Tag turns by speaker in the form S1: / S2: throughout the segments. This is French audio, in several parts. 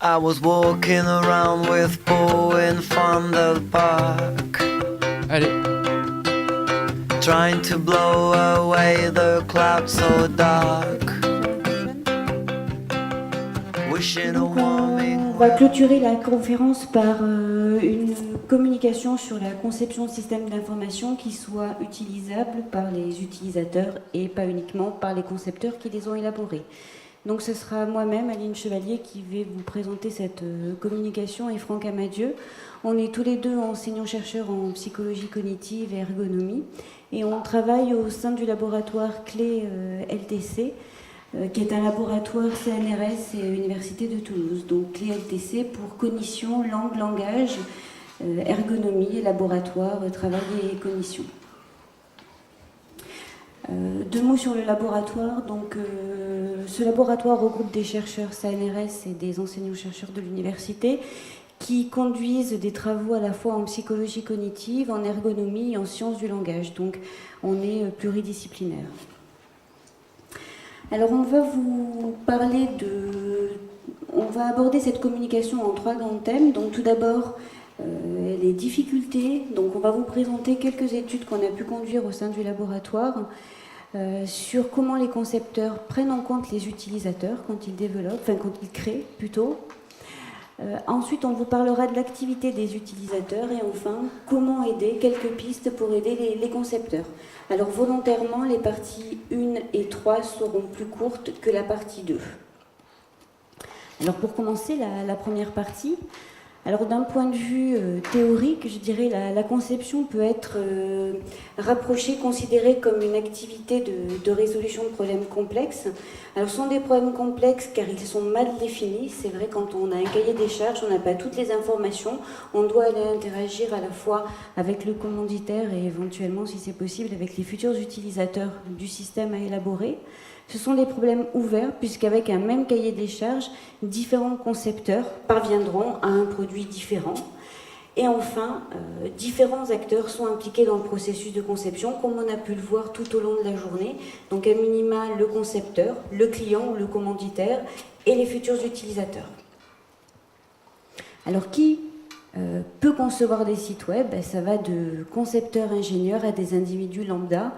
S1: I was walking around with Bo in Fondle Park,
S2: Allez,
S1: trying to blow away the clouds so dark. Wishing a
S3: Donc
S1: warming
S3: on va clôturer la conférence par une communication sur la conception de systèmes d'information qui soient utilisables par les utilisateurs et pas uniquement par les concepteurs qui les ont élaborés. Donc ce sera moi-même, Aline Chevalier, qui vais vous présenter cette communication et Franck Amadieu. On est tous les deux enseignants-chercheurs en psychologie cognitive et ergonomie et on travaille au sein du laboratoire Clé LTC, qui est un laboratoire CNRS et Université de Toulouse. Donc Clé LTC pour cognition, langue, langage, ergonomie, laboratoire, travail et cognition. Deux mots sur le laboratoire. Donc, ce laboratoire regroupe des chercheurs CNRS et des enseignants-chercheurs de l'université qui conduisent des travaux à la fois en psychologie cognitive, en ergonomie et en sciences du langage. Donc, on est pluridisciplinaire. Alors, on va vous parler on va aborder cette communication en trois grands thèmes. Donc, tout d'abord, les difficultés. Donc, on va vous présenter quelques études qu'on a pu conduire au sein du laboratoire sur comment les concepteurs prennent en compte les utilisateurs quand ils développent, enfin quand ils créent plutôt. Ensuite, on vous parlera de l'activité des utilisateurs et enfin, comment aider, quelques pistes pour aider les concepteurs. Alors, volontairement, les parties 1 et 3 seront plus courtes que la partie 2. Alors, pour commencer, la première partie, alors d'un point de vue théorique, je dirais la conception peut être rapprochée, considérée comme une activité de résolution de problèmes complexes. Alors ce sont des problèmes complexes car ils sont mal définis. C'est vrai, quand on a un cahier des charges, on n'a pas toutes les informations. On doit aller interagir à la fois avec le commanditaire et éventuellement, si c'est possible, avec les futurs utilisateurs du système à élaborer. Ce sont des problèmes ouverts puisqu'avec un même cahier des charges, différents concepteurs parviendront à un produit différent. Et enfin, différents acteurs sont impliqués dans le processus de conception, comme on a pu le voir tout au long de la journée. Donc à minima, le concepteur, le client ou le commanditaire et les futurs utilisateurs. Alors qui peut concevoir des sites web? Ça va de concepteurs ingénieurs à des individus lambda,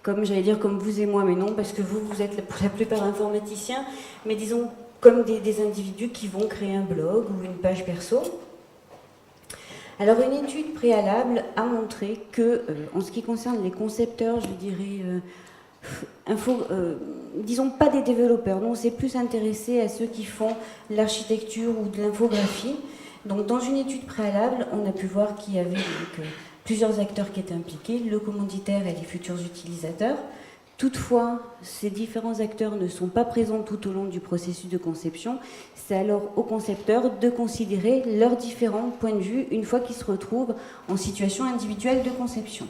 S3: comme j'allais dire comme vous et moi, mais non, parce que vous êtes pour la plupart informaticiens, mais disons comme des individus qui vont créer un blog ou une page perso. Alors une étude préalable a montré que, en ce qui concerne les concepteurs, je dirais, disons pas des développeurs, non, on s'est plus intéressé à ceux qui font l'architecture ou de l'infographie. Donc dans une étude préalable, on a pu voir qu'il y avait donc, plusieurs acteurs qui étaient impliqués, le commanditaire et les futurs utilisateurs. Toutefois, ces différents acteurs ne sont pas présents tout au long du processus de conception. C'est alors aux concepteurs de considérer leurs différents points de vue une fois qu'ils se retrouvent en situation individuelle de conception.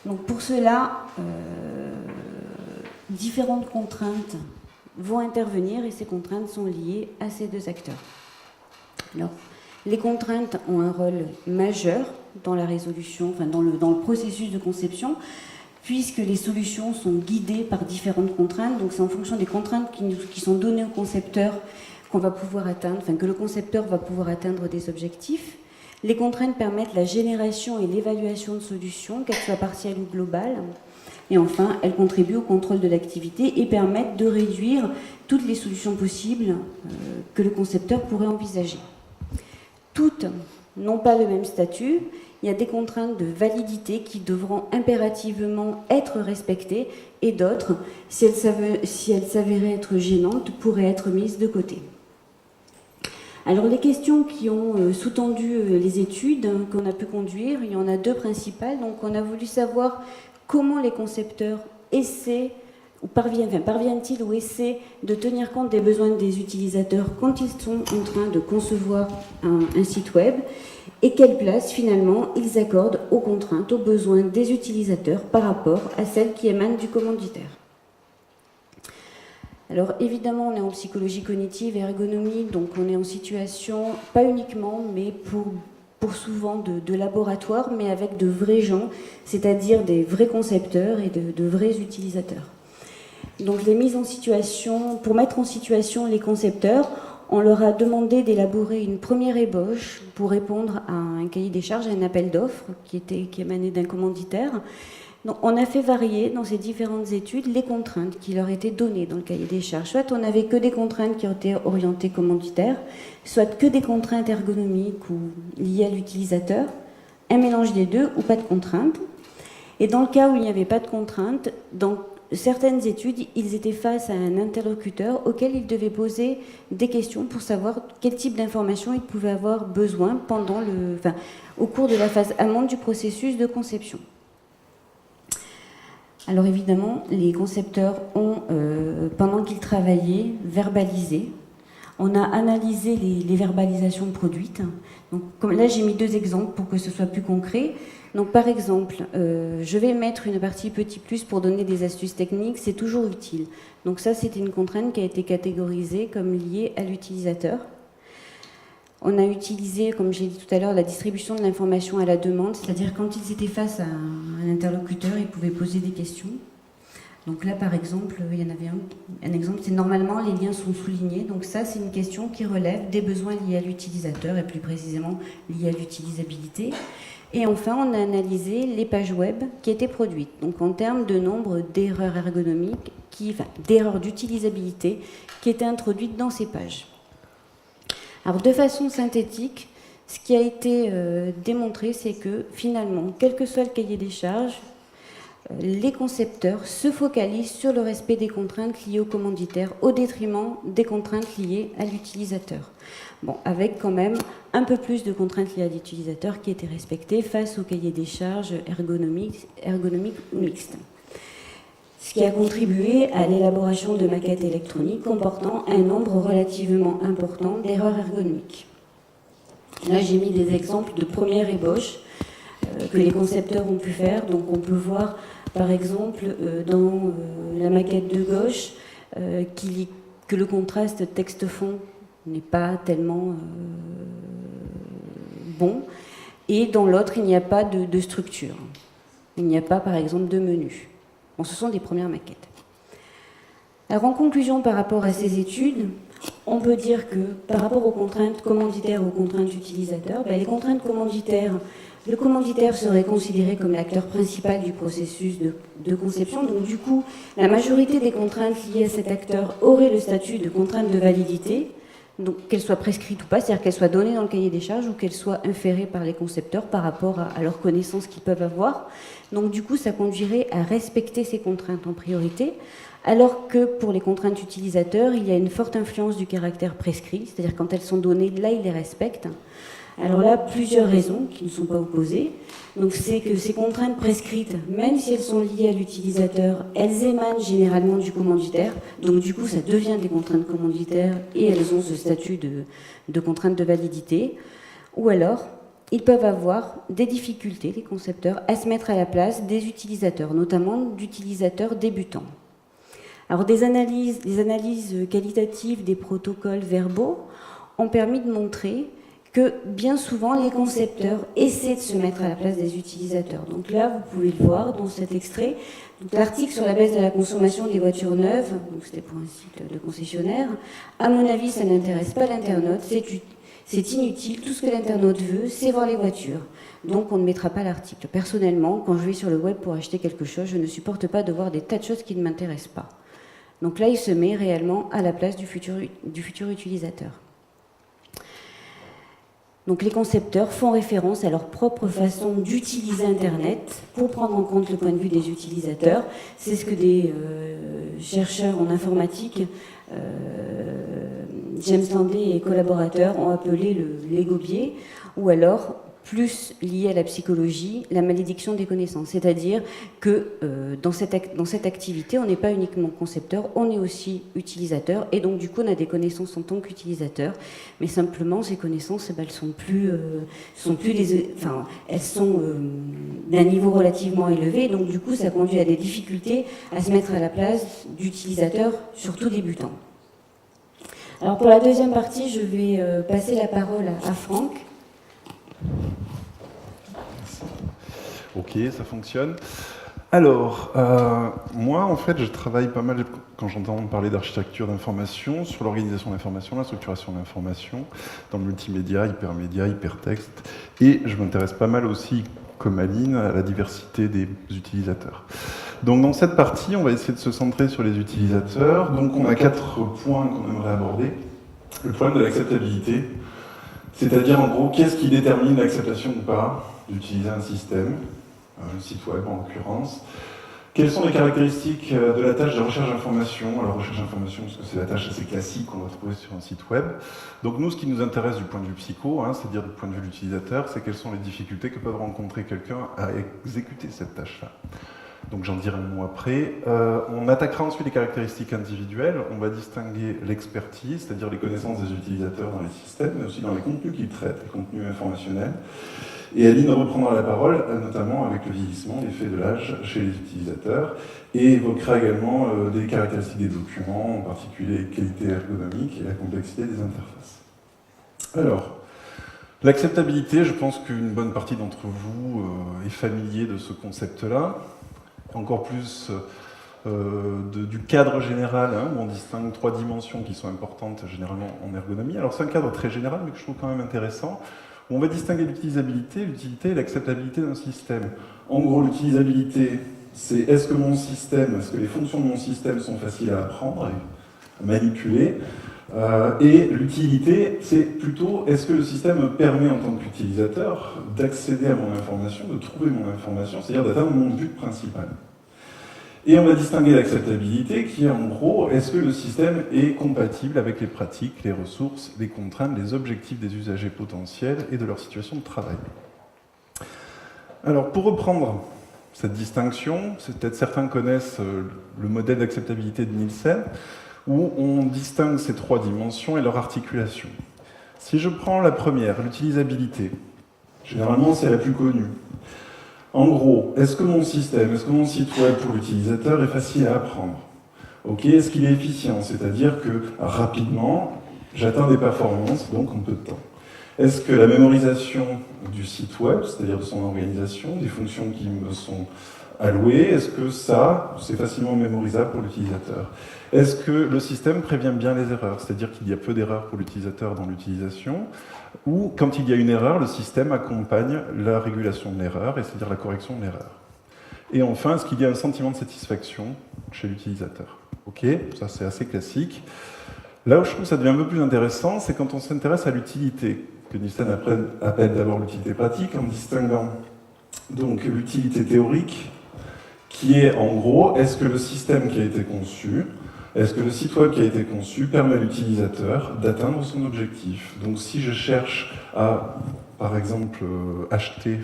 S3: Donc pour cela, différentes contraintes vont intervenir et ces contraintes sont liées à ces deux acteurs. Alors, les contraintes ont un rôle majeur dans la résolution, enfin dans le processus de conception, puisque les solutions sont guidées par différentes contraintes. Donc c'est en fonction des contraintes qui sont données au concepteur qu'on va pouvoir atteindre, enfin que le concepteur va pouvoir atteindre des objectifs. Les contraintes permettent la génération et l'évaluation de solutions, qu'elles soient partielles ou globales. Et enfin, elles contribuent au contrôle de l'activité et permettent de réduire toutes les solutions possibles que le concepteur pourrait envisager. Toutes n'ont pas le même statut. Il y a des contraintes de validité qui devront impérativement être respectées et d'autres, si elles s'avéraient être gênantes, pourraient être mises de côté. Alors les questions qui ont sous-tendu les études qu'on a pu conduire, il y en a deux principales. Donc on a voulu savoir comment les concepteurs essaient ou parviennent-ils ou essaient de tenir compte des besoins des utilisateurs quand ils sont en train de concevoir un site web et quelle place finalement ils accordent aux contraintes, aux besoins des utilisateurs par rapport à celles qui émanent du commanditaire. Alors évidemment, on est en psychologie cognitive et ergonomie, donc on est en situation, pas uniquement, mais pour souvent de laboratoire, mais avec de vrais gens, c'est-à-dire des vrais concepteurs et de vrais utilisateurs. Donc les mises en situation, pour mettre en situation les concepteurs, On leur a demandé d'élaborer une première ébauche pour répondre à un cahier des charges, à un appel d'offres qui émanait d'un commanditaire. Donc, on a fait varier dans ces différentes études les contraintes qui leur étaient données dans le cahier des charges. Soit on n'avait que des contraintes qui étaient orientées commanditaires, soit que des contraintes ergonomiques ou liées à l'utilisateur, un mélange des deux ou pas de contraintes. Et dans le cas où il n'y avait pas de contraintes, dans certaines études, ils étaient face à un interlocuteur auquel ils devaient poser des questions pour savoir quel type d'informations ils pouvaient avoir besoin au cours de la phase amont du processus de conception. Alors évidemment, les concepteurs ont, pendant qu'ils travaillaient, verbalisé. On a analysé les verbalisations produites. Donc, là, j'ai mis 2 exemples pour que ce soit plus concret. Donc, par exemple, je vais mettre une partie petit plus pour donner des astuces techniques, c'est toujours utile. Donc ça, c'était une contrainte qui a été catégorisée comme liée à l'utilisateur. On a utilisé, comme j'ai dit tout à l'heure, la distribution de l'information à la demande, c'est-à-dire quand ils étaient face à un interlocuteur, ils pouvaient poser des questions. Donc là, par exemple, il y en avait un exemple, c'est normalement les liens sont soulignés. Donc ça, c'est une question qui relève des besoins liés à l'utilisateur et plus précisément liés à l'utilisabilité. Et enfin, on a analysé les pages web qui étaient produites. Donc en termes de nombre d'erreurs ergonomiques, d'erreurs d'utilisabilité qui étaient introduites dans ces pages. Alors de façon synthétique, ce qui a été démontré, c'est que finalement, quel que soit le cahier des charges, les concepteurs se focalisent sur le respect des contraintes liées au commanditaire au détriment des contraintes liées à l'utilisateur. Bon, avec quand même un peu plus de contraintes liées à l'utilisateur qui étaient respectées face au cahier des charges ergonomique mixte. Ce qui a contribué à l'élaboration de maquettes électroniques comportant un nombre relativement important d'erreurs ergonomiques. Là, j'ai mis des exemples de première ébauche que les concepteurs ont pu faire. Donc, on peut voir, par exemple, dans la maquette de gauche, que le contraste texte-fond n'est pas tellement bon. Et dans l'autre, il n'y a pas de structure. Il n'y a pas, par exemple, de menu. Bon, ce sont des premières maquettes. Alors, en conclusion, par rapport à ces études, on peut dire que par rapport aux contraintes commanditaires, aux contraintes utilisateurs, les contraintes commanditaires, le commanditaire serait considéré comme l'acteur principal du processus de conception. Donc, du coup, la majorité des contraintes liées à cet acteur auraient le statut de contrainte de validité, donc qu'elles soient prescrites ou pas, c'est-à-dire qu'elles soient données dans le cahier des charges ou qu'elles soient inférées par les concepteurs par rapport à leurs connaissances qu'ils peuvent avoir. Donc, du coup, ça conduirait à respecter ces contraintes en priorité, alors que pour les contraintes utilisateurs, il y a une forte influence du caractère prescrit, c'est-à-dire quand elles sont données, là, ils les respectent. Alors là, plusieurs raisons qui ne sont pas opposées. Donc c'est que ces contraintes prescrites, même si elles sont liées à l'utilisateur, elles émanent généralement du commanditaire. Donc du coup, ça devient des contraintes commanditaires et elles ont ce statut de contrainte de validité. Ou alors, ils peuvent avoir des difficultés, les concepteurs, à se mettre à la place des utilisateurs, notamment d'utilisateurs débutants. Alors des analyses qualitatives des protocoles verbaux ont permis de montrer que bien souvent les concepteurs essaient de se mettre à la place des utilisateurs. Donc là, vous pouvez le voir dans cet extrait. L'article sur la baisse de la consommation des voitures neuves, donc c'était pour un site de concessionnaire, à mon avis, ça n'intéresse pas l'internaute, c'est inutile, tout ce que l'internaute veut, c'est voir les voitures. Donc on ne mettra pas l'article. Personnellement, quand je vais sur le web pour acheter quelque chose, je ne supporte pas de voir des tas de choses qui ne m'intéressent pas. Donc là, il se met réellement à la place du futur utilisateur. Donc les concepteurs font référence à leur propre façon d'utiliser Internet pour prendre en compte le point de vue des utilisateurs. C'est ce que des chercheurs en informatique, James Landay et collaborateurs, ont appelé l'ego biais, ou alors, plus lié à la psychologie, la malédiction des connaissances. C'est-à-dire que dans cette activité, on n'est pas uniquement concepteur, on est aussi utilisateur, et donc du coup on a des connaissances en tant qu'utilisateur, mais simplement ces connaissances, elles sont d'un niveau relativement élevé, donc du coup ça conduit à des difficultés à se mettre à la place d'utilisateurs, surtout débutants. Alors pour la deuxième partie, je vais passer la parole à Franck.
S2: Ok, ça fonctionne. Alors, moi, en fait, je travaille pas mal, quand j'entends parler d'architecture d'information, sur l'organisation de l'information, la structuration de l'information, dans le multimédia, hypermédia, hypertexte, et je m'intéresse pas mal aussi, comme Aline, à la diversité des utilisateurs. Donc, dans cette partie, on va essayer de se centrer sur les utilisateurs. Donc, on a 4 points qu'on aimerait aborder. Le problème de l'acceptabilité, c'est-à-dire, en gros, qu'est-ce qui détermine l'acceptation ou pas d'utiliser un système, un site web en l'occurrence. Quelles sont les caractéristiques de la tâche de recherche d'information? Alors recherche d'information, parce que c'est la tâche assez classique qu'on va trouver sur un site web. Donc nous, ce qui nous intéresse du point de vue psycho, c'est-à-dire du point de vue de l'utilisateur, c'est quelles sont les difficultés que peut rencontrer quelqu'un à exécuter cette tâche-là. Donc j'en dirai un mot après. On attaquera ensuite les caractéristiques individuelles. On va distinguer l'expertise, c'est-à-dire les connaissances des utilisateurs dans les systèmes, mais aussi dans les contenus qu'ils traitent, les contenus informationnels. Et Aline reprendra la parole, notamment avec le vieillissement, l'effet de l'âge chez les utilisateurs, et évoquera également des caractéristiques des documents, en particulier les qualités ergonomiques et la complexité des interfaces. Alors, l'acceptabilité, je pense qu'une bonne partie d'entre vous est familier de ce concept-là, encore plus du cadre général, où on distingue 3 dimensions qui sont importantes généralement en ergonomie. Alors c'est un cadre très général, mais que je trouve quand même intéressant. On va distinguer l'utilisabilité, l'utilité et l'acceptabilité d'un système. En gros, l'utilisabilité, c'est est-ce que mon système, est-ce que les fonctions de mon système sont faciles à apprendre, à manipuler, et l'utilité, c'est plutôt est-ce que le système me permet en tant qu'utilisateur d'accéder à mon information, de trouver mon information, c'est-à-dire d'atteindre mon but principal. Et on va distinguer l'acceptabilité qui est en gros, est-ce que le système est compatible avec les pratiques, les ressources, les contraintes, les objectifs des usagers potentiels et de leur situation de travail. Alors pour reprendre cette distinction, peut-être certains connaissent le modèle d'acceptabilité de Nielsen, où on distingue ces 3 dimensions et leur articulation. Si je prends la première, l'utilisabilité, généralement c'est la plus connue. En gros, est-ce que mon système, est-ce que mon site web pour l'utilisateur est facile à apprendre? Ok, est-ce qu'il est efficient? C'est-à-dire que rapidement, j'atteins des performances, donc en peu de temps. Est-ce que la mémorisation du site web, c'est-à-dire de son organisation, des fonctions qui me sont allouées, est-ce que ça, c'est facilement mémorisable pour l'utilisateur? Est-ce que le système prévient bien les erreurs? C'est-à-dire qu'il y a peu d'erreurs pour l'utilisateur dans l'utilisation, ou quand il y a une erreur, le système accompagne la régulation de l'erreur, et c'est-à-dire la correction de l'erreur. Et enfin, est-ce qu'il y a un sentiment de satisfaction chez l'utilisateur? Ok, ça c'est assez classique. Là où je trouve que ça devient un peu plus intéressant, c'est quand on s'intéresse à l'utilité, que Nielsen appelle d'abord l'utilité pratique, en distinguant donc l'utilité théorique, qui est en gros, est-ce que le système qui a été conçu, est-ce que le site web qui a été conçu permet à l'utilisateur d'atteindre son objectif? Donc si je cherche à, par exemple,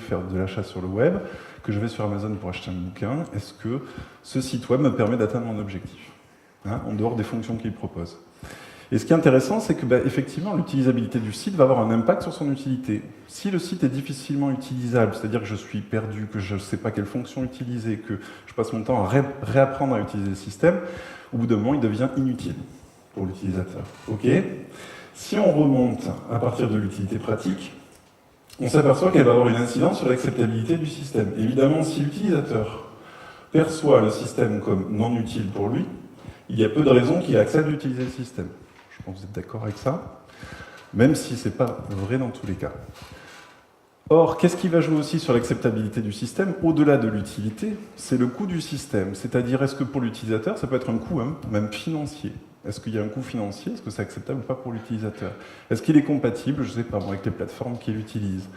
S2: faire de l'achat sur le web, que je vais sur Amazon pour acheter un bouquin, est-ce que ce site web me permet d'atteindre mon objectif, en dehors des fonctions qu'il propose? Et ce qui est intéressant, c'est que effectivement, l'utilisabilité du site va avoir un impact sur son utilité. Si le site est difficilement utilisable, c'est-à-dire que je suis perdu, que je ne sais pas quelle fonction utiliser, que je passe mon temps à réapprendre à utiliser le système, au bout d'un moment, il devient inutile pour l'utilisateur. Ok ? Si on remonte à partir de l'utilité pratique, on s'aperçoit qu'elle va avoir une incidence sur l'acceptabilité du système. Évidemment, si l'utilisateur perçoit le système comme non utile pour lui, il y a peu de raisons qu'il accepte d'utiliser le système. Je pense que vous êtes d'accord avec ça, même si ce n'est pas vrai dans tous les cas. Or, qu'est-ce qui va jouer aussi sur l'acceptabilité du système, au-delà de l'utilité? C'est le coût du système. C'est-à-dire, est-ce que pour l'utilisateur, ça peut être un coût même financier? Est-ce qu'il y a un coût financier? Est-ce que c'est acceptable ou pas pour l'utilisateur? Est-ce qu'il est compatible, je ne sais pas, avec les plateformes qu'il utilise?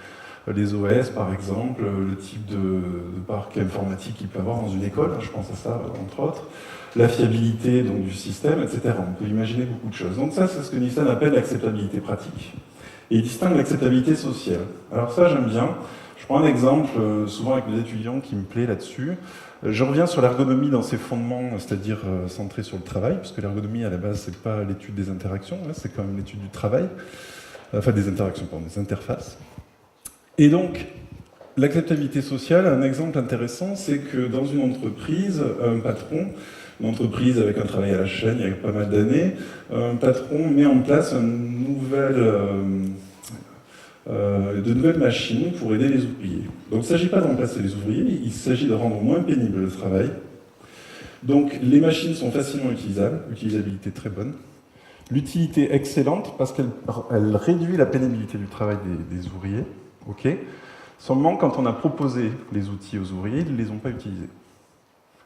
S2: Les OS, par exemple, le type de parc informatique qu'il peut avoir dans une école, je pense à ça, entre autres, la fiabilité donc, du système, etc. On peut imaginer beaucoup de choses. Donc ça, c'est ce que Nielsen appelle l'acceptabilité pratique. Et il distingue l'acceptabilité sociale. Alors ça, j'aime bien. Je prends un exemple, souvent avec les étudiants, qui me plaît là-dessus. Je reviens sur l'ergonomie dans ses fondements, c'est-à-dire centré sur le travail, puisque l'ergonomie, à la base, c'est pas l'étude des interactions, c'est quand même l'étude du travail. Enfin, des interactions, pardon, des interfaces. Et donc, l'acceptabilité sociale, un exemple intéressant, c'est que dans une entreprise, un patron, une entreprise avec un travail à la chaîne il y a pas mal d'années, un patron met en place un de nouvelles machines pour aider les ouvriers. Donc il ne s'agit pas de remplacer les ouvriers, il s'agit de rendre moins pénible le travail. Donc les machines sont facilement utilisables, utilisabilité très bonne. L'utilité excellente parce qu'elle réduit la pénibilité du travail des ouvriers. Okay. Seulement, quand on a proposé les outils aux ouvriers, ils ne les ont pas utilisés.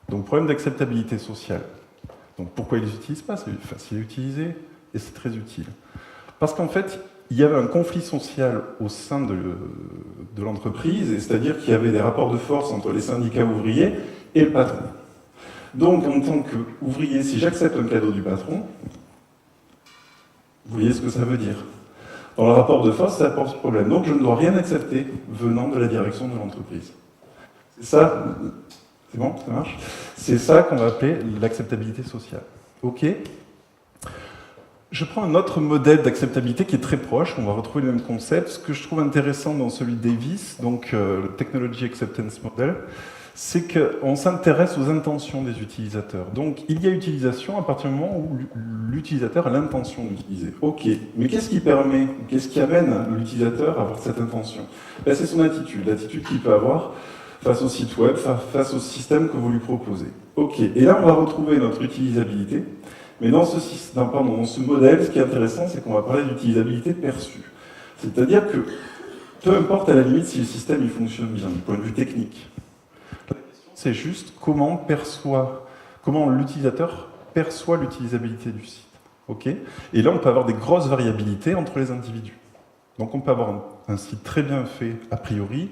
S2: Donc problème d'acceptabilité sociale. Donc pourquoi ils ne les utilisent pas? C'est facile à utiliser et c'est très utile. Parce qu'en fait, il y avait un conflit social au sein de l'entreprise, c'est-à-dire qu'il y avait des rapports de force entre les syndicats ouvriers et le patron. Donc, en tant qu'ouvrier, si j'accepte un cadeau du patron, vous voyez ce que ça veut dire. Dans le rapport de force, ça pose problème. Donc, je ne dois rien accepter venant de la direction de l'entreprise. C'est ça, c'est bon, ça marche? C'est ça qu'on va appeler l'acceptabilité sociale. OK? Je prends un autre modèle d'acceptabilité qui est très proche, on va retrouver le même concept. Ce que je trouve intéressant dans celui de Davis, donc le Technology Acceptance Model, c'est qu'on s'intéresse aux intentions des utilisateurs. Donc il y a utilisation à partir du moment où l'utilisateur a l'intention d'utiliser. Ok, mais qu'est-ce qui permet, qu'est-ce qui amène l'utilisateur à avoir cette intention? Ben, c'est son attitude, l'attitude qu'il peut avoir face au site web, face au système que vous lui proposez. Ok, et là on va retrouver notre utilisabilité. Mais dans ce modèle, ce qui est intéressant, c'est qu'on va parler d'utilisabilité perçue. C'est-à-dire que, peu importe à la limite si le système il fonctionne bien, du point de vue technique, la question c'est juste comment l'utilisateur perçoit l'utilisabilité du site. Okay, et là, on peut avoir des grosses variabilités entre les individus. Donc on peut avoir un site très bien fait a priori,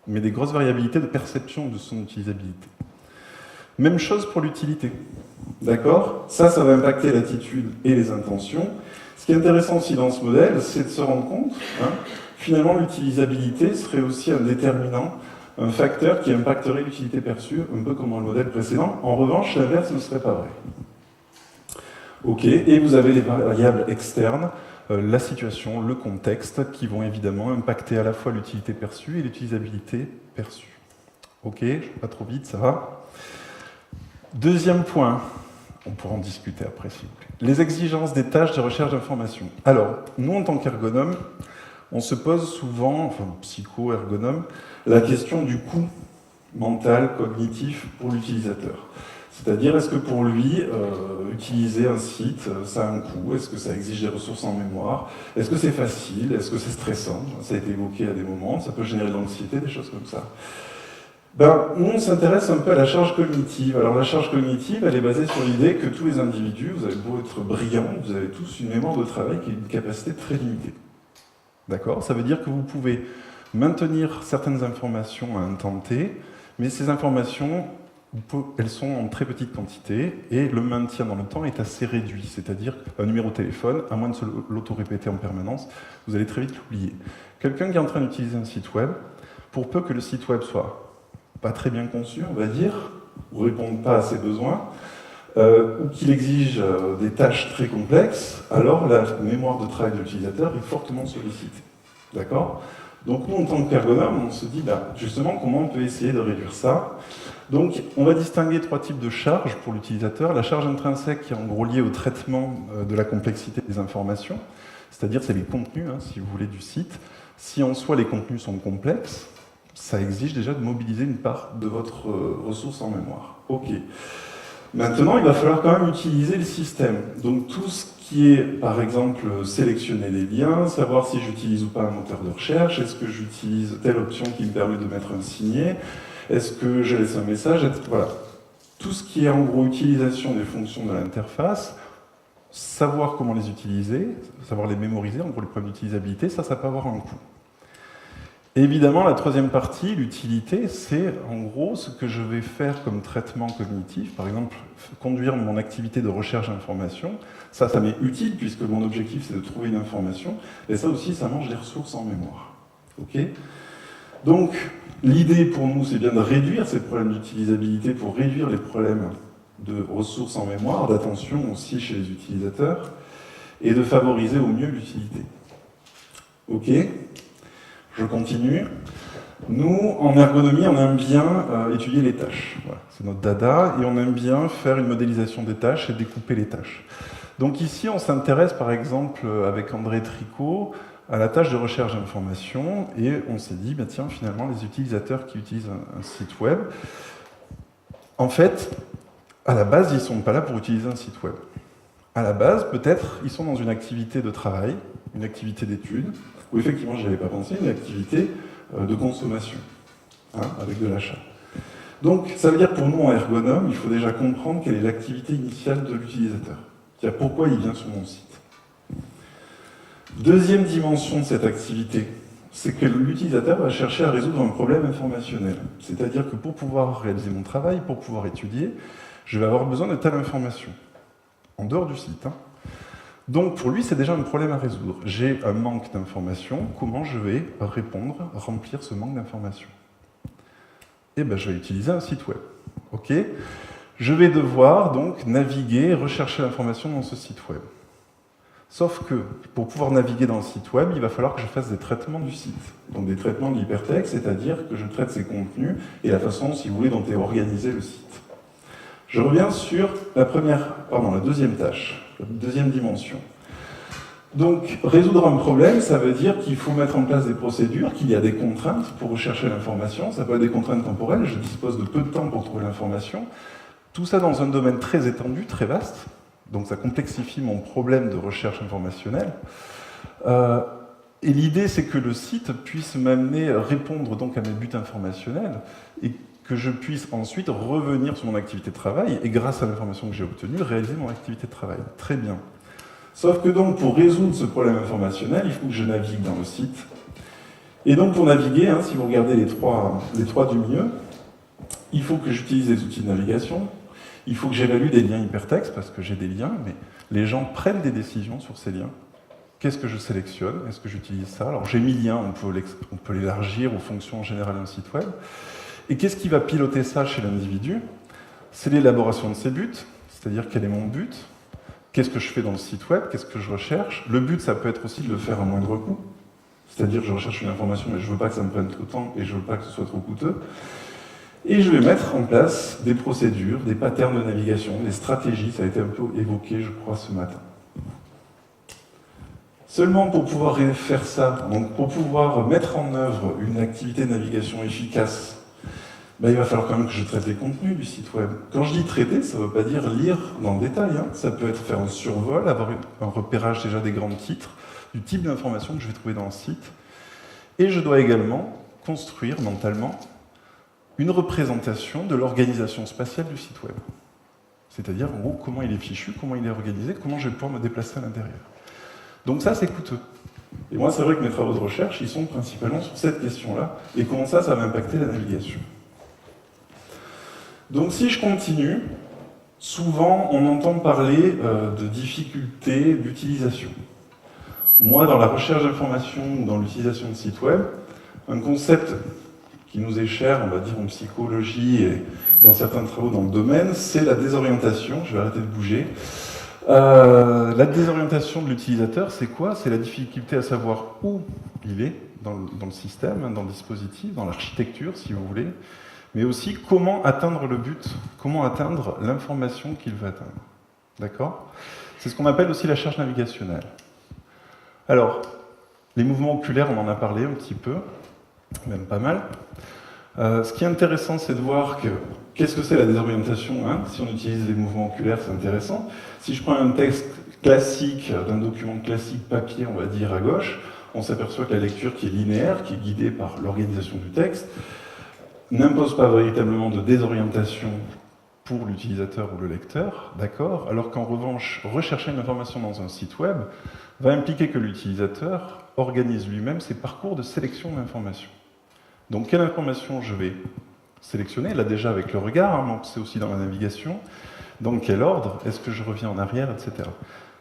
S2: mais des grosses variabilités de perception de son utilisabilité. Même chose pour l'utilité. D'accord? Ça va impacter l'attitude et les intentions. Ce qui est intéressant aussi dans ce modèle, c'est de se rendre compte, finalement, l'utilisabilité serait aussi un déterminant, un facteur qui impacterait l'utilité perçue, un peu comme dans le modèle précédent. En revanche, l'inverse ne serait pas vrai. Ok, et vous avez les variables externes, la situation, le contexte, qui vont évidemment impacter à la fois l'utilité perçue et l'utilisabilité perçue. Ok, je ne vais pas trop vite, ça va? Deuxième point, on pourra en discuter après s'il vous plaît. Les exigences des tâches de recherche d'information. Alors, nous en tant qu'ergonomes, on se pose souvent, enfin psycho-ergonome, la question du coût mental, cognitif pour l'utilisateur. C'est-à-dire, est-ce que pour lui, utiliser un site, ça a un coût? Est-ce que ça exige des ressources en mémoire? Est-ce que c'est facile? Est-ce que c'est stressant? Ça a été évoqué à des moments, ça peut générer de l'anxiété, des choses comme ça. Nous, on s'intéresse un peu à la charge cognitive. Alors, la charge cognitive, elle est basée sur l'idée que tous les individus, vous avez beau être brillants, vous avez tous une mémoire de travail qui a une capacité très limitée. D'accord? Ça veut dire que vous pouvez maintenir certaines informations à un temps T, mais ces informations, elles sont en très petite quantité, et le maintien dans le temps est assez réduit. C'est-à-dire qu'un numéro de téléphone, à moins de se l'auto-répéter en permanence, vous allez très vite l'oublier. Quelqu'un qui est en train d'utiliser un site web, pour peu que le site web soit pas très bien conçu, on va dire, ou répondent pas à ses besoins, ou qu'il exige des tâches très complexes, alors la mémoire de travail de l'utilisateur est fortement sollicitée. D'accord? Donc nous, en tant qu'ergonome, on se dit, justement, comment on peut essayer de réduire ça? Donc, on va distinguer trois types de charges pour l'utilisateur. La charge intrinsèque qui est en gros liée au traitement de la complexité des informations, c'est-à-dire c'est les contenus, si vous voulez, du site. Si en soi les contenus sont complexes, ça exige déjà de mobiliser une part de votre ressource en mémoire. Ok. Maintenant, il va falloir quand même utiliser le système. Donc tout ce qui est, par exemple, sélectionner les liens, savoir si j'utilise ou pas un moteur de recherche, est-ce que j'utilise telle option qui me permet de mettre un signet, est-ce que je laisse un message, etc. Voilà. Tout ce qui est en gros utilisation des fonctions de l'interface, savoir comment les utiliser, savoir les mémoriser, en gros les problèmes d'utilisabilité, ça peut avoir un coût. Et évidemment, la troisième partie, l'utilité, c'est en gros ce que je vais faire comme traitement cognitif. Par exemple, conduire mon activité de recherche d'information. Ça m'est utile puisque mon objectif, c'est de trouver une information. Et ça aussi, ça mange des ressources en mémoire. Ok ? Donc, l'idée pour nous, c'est bien de réduire ces problèmes d'utilisabilité pour réduire les problèmes de ressources en mémoire, d'attention aussi chez les utilisateurs, et de favoriser au mieux l'utilité. Ok ? Je continue. Nous, en ergonomie, on aime bien étudier les tâches. Voilà, c'est notre dada, et on aime bien faire une modélisation des tâches et découper les tâches. Donc ici, on s'intéresse, par exemple, avec André Tricot, à la tâche de recherche d'informations et on s'est dit, bah, tiens, finalement, les utilisateurs qui utilisent un site web, en fait, à la base, ils ne sont pas là pour utiliser un site web. À la base, peut-être, ils sont dans une activité de travail, une activité d'étude, ou effectivement, je n'y avais pas pensé, une activité de consommation, avec de l'achat. Donc, ça veut dire pour nous, en ergonome, il faut déjà comprendre quelle est l'activité initiale de l'utilisateur. C'est-à-dire pourquoi il vient sur mon site. Deuxième dimension de cette activité, c'est que l'utilisateur va chercher à résoudre un problème informationnel. C'est-à-dire que pour pouvoir réaliser mon travail, pour pouvoir étudier, je vais avoir besoin de telle information, en dehors du site. Donc pour lui, c'est déjà un problème à résoudre. J'ai un manque d'informations, comment je vais répondre, remplir ce manque d'informations? Eh bien, je vais utiliser un site web. Ok? Je vais devoir donc naviguer, rechercher l'information dans ce site web. Sauf que, pour pouvoir naviguer dans le site web, il va falloir que je fasse des traitements du site. Donc des traitements de l'hypertexte, c'est-à-dire que je traite ses contenus et la façon, si vous voulez, dont est organisé le site. Je reviens sur la deuxième tâche, la deuxième dimension. Donc, résoudre un problème, ça veut dire qu'il faut mettre en place des procédures, qu'il y a des contraintes pour rechercher l'information. Ça peut être des contraintes temporelles, je dispose de peu de temps pour trouver l'information. Tout ça dans un domaine très étendu, très vaste. Donc ça complexifie mon problème de recherche informationnelle. Et l'idée, c'est que le site puisse m'amener à répondre donc à mes buts informationnels et que je puisse ensuite revenir sur mon activité de travail et grâce à l'information que j'ai obtenue, réaliser mon activité de travail. Très bien. Sauf que donc, pour résoudre ce problème informationnel, il faut que je navigue dans le site. Et donc, pour naviguer, si vous regardez les trois du milieu, il faut que j'utilise des outils de navigation. Il faut que j'évalue des liens hypertextes, parce que j'ai des liens, mais les gens prennent des décisions sur ces liens. Qu'est-ce que je sélectionne? Est-ce que j'utilise ça? Alors j'ai mis lien, on peut l'élargir aux fonctions générales d'un site web. Et qu'est-ce qui va piloter ça chez l'individu? C'est l'élaboration de ses buts, c'est-à-dire quel est mon but? Qu'est-ce que je fais dans le site web? Qu'est-ce que je recherche? Le but, ça peut être aussi de le faire à moindre coût. C'est-à-dire que je recherche une information, mais je ne veux pas que ça me prenne trop de temps et je ne veux pas que ce soit trop coûteux. Et je vais mettre en place des procédures, des patterns de navigation, des stratégies, ça a été un peu évoqué, je crois, ce matin. Seulement pour pouvoir faire ça, donc pour pouvoir mettre en œuvre une activité de navigation efficace, il va falloir quand même que je traite les contenus du site web. Quand je dis traiter, ça ne veut pas dire lire dans le détail, ça peut être faire un survol, avoir un repérage déjà des grands titres, du type d'information que je vais trouver dans le site. Et je dois également construire mentalement une représentation de l'organisation spatiale du site web. C'est-à-dire, en gros, comment il est fichu, comment il est organisé, comment je vais pouvoir me déplacer à l'intérieur. Donc ça, c'est coûteux. Et moi, c'est vrai que mes travaux de recherche, ils sont principalement sur cette question-là, et comment ça va impacter la navigation. Donc si je continue, souvent, on entend parler de difficultés d'utilisation. Moi, dans la recherche d'informations ou dans l'utilisation de sites web, un concept qui nous est cher, on va dire en psychologie et dans certains travaux dans le domaine, c'est la désorientation. Je vais arrêter de bouger. La désorientation de l'utilisateur, c'est quoi? C'est la difficulté à savoir où il est dans le système, dans le dispositif, dans l'architecture, si vous voulez, mais aussi comment atteindre le but, comment atteindre l'information qu'il veut atteindre. D'accord? C'est ce qu'on appelle aussi la charge navigationnelle. Alors, les mouvements oculaires, on en a parlé un petit peu, même pas mal. Ce qui est intéressant, c'est de voir qu'est-ce que c'est la désorientation. Si on utilise les mouvements oculaires, c'est intéressant. Si je prends un texte classique, d'un document classique papier, on va dire à gauche, on s'aperçoit que la lecture qui est linéaire, qui est guidée par l'organisation du texte, n'impose pas véritablement de désorientation pour l'utilisateur ou le lecteur, d'accord? Alors qu'en revanche, rechercher une information dans un site web va impliquer que l'utilisateur organise lui-même ses parcours de sélection d'informations. Donc, quelle information je vais sélectionner? Là, déjà, avec le regard, c'est aussi dans la navigation. Dans quel ordre? Est-ce que je reviens en arrière, etc.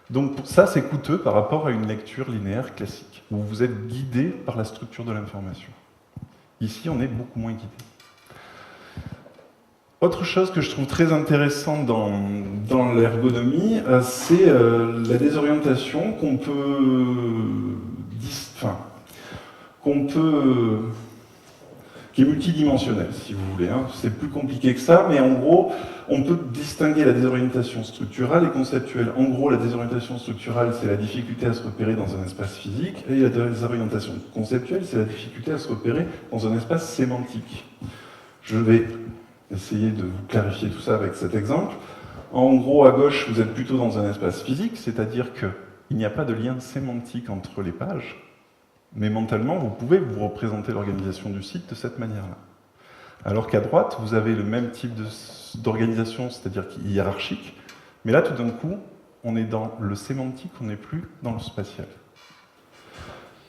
S2: Donc, ça, c'est coûteux par rapport à une lecture linéaire classique, où vous êtes guidé par la structure de l'information. Ici, on est beaucoup moins guidé. Autre chose que je trouve très intéressante dans l'ergonomie, c'est la désorientation qui est multidimensionnel, si vous voulez. Hein. C'est plus compliqué que ça, mais en gros, on peut distinguer la désorientation structurale et conceptuelle. En gros, la désorientation structurale, c'est la difficulté à se repérer dans un espace physique, et la désorientation conceptuelle, c'est la difficulté à se repérer dans un espace sémantique. Je vais essayer de vous clarifier tout ça avec cet exemple. En gros, à gauche, vous êtes plutôt dans un espace physique, c'est-à-dire qu'il n'y a pas de lien sémantique entre les pages, mais mentalement, vous pouvez vous représenter l'organisation du site de cette manière-là. Alors qu'à droite, vous avez le même type d'organisation, c'est-à-dire hiérarchique, mais là, tout d'un coup, on est dans le sémantique, on n'est plus dans le spatial.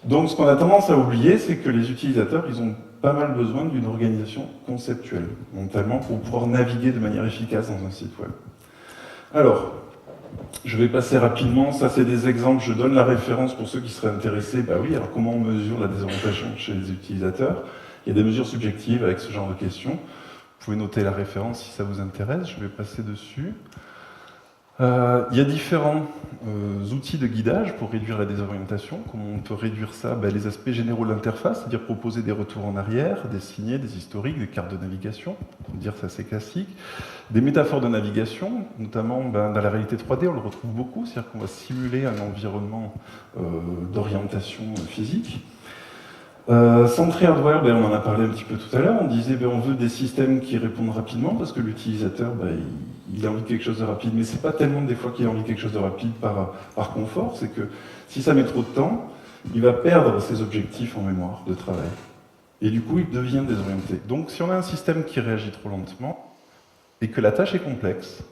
S2: Donc, ce qu'on a tendance à oublier, c'est que les utilisateurs, ils ont pas mal besoin d'une organisation conceptuelle, mentalement, pour pouvoir naviguer de manière efficace dans un site web. Alors, je vais passer rapidement, ça c'est des exemples, je donne la référence pour ceux qui seraient intéressés. Bah oui, alors comment on mesure la désorientation chez les utilisateurs? Il y a des mesures subjectives avec ce genre de questions. Vous pouvez noter la référence si ça vous intéresse, je vais passer dessus. Il y a différents outils de guidage pour réduire la désorientation. Comment on peut réduire ça? Les aspects généraux de l'interface, c'est-à-dire proposer des retours en arrière, des signets, des historiques, des cartes de navigation, on peut dire ça c'est classique. Des métaphores de navigation, notamment dans la réalité 3D, on le retrouve beaucoup, c'est-à-dire qu'on va simuler un environnement d'orientation physique. Centré hardware, on en a parlé un petit peu tout à l'heure, on disait on veut des systèmes qui répondent rapidement parce que l'utilisateur il a envie de quelque chose de rapide, mais c'est pas tellement des fois qu'il a envie de quelque chose de rapide par confort, c'est que si ça met trop de temps, il va perdre ses objectifs en mémoire de travail. Et du coup, il devient désorienté. Donc si on a un système qui réagit trop lentement et que la tâche est complexe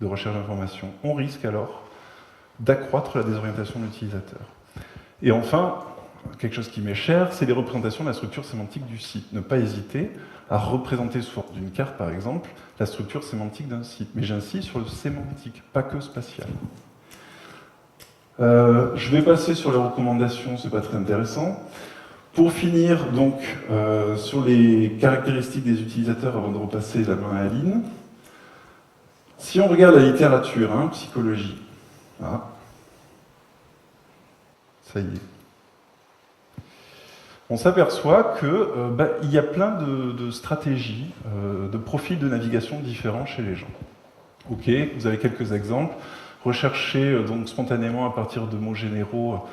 S2: de recherche d'information, on risque alors d'accroître la désorientation de l'utilisateur. Et enfin, quelque chose qui m'est cher, c'est les représentations de la structure sémantique du site. Ne pas hésiter à représenter sous forme d'une carte, par exemple, la structure sémantique d'un site. Mais j'insiste sur le sémantique, pas que spatial. Je vais passer sur les recommandations, c'est pas très intéressant. Pour finir, donc, sur les caractéristiques des utilisateurs, avant de repasser la main à Aline. Si on regarde la littérature, psychologie, ça y est. On s'aperçoit qu'il y a plein de stratégies, de profils de navigation différents chez les gens. Ok, vous avez quelques exemples. Rechercher donc spontanément à partir de mots généraux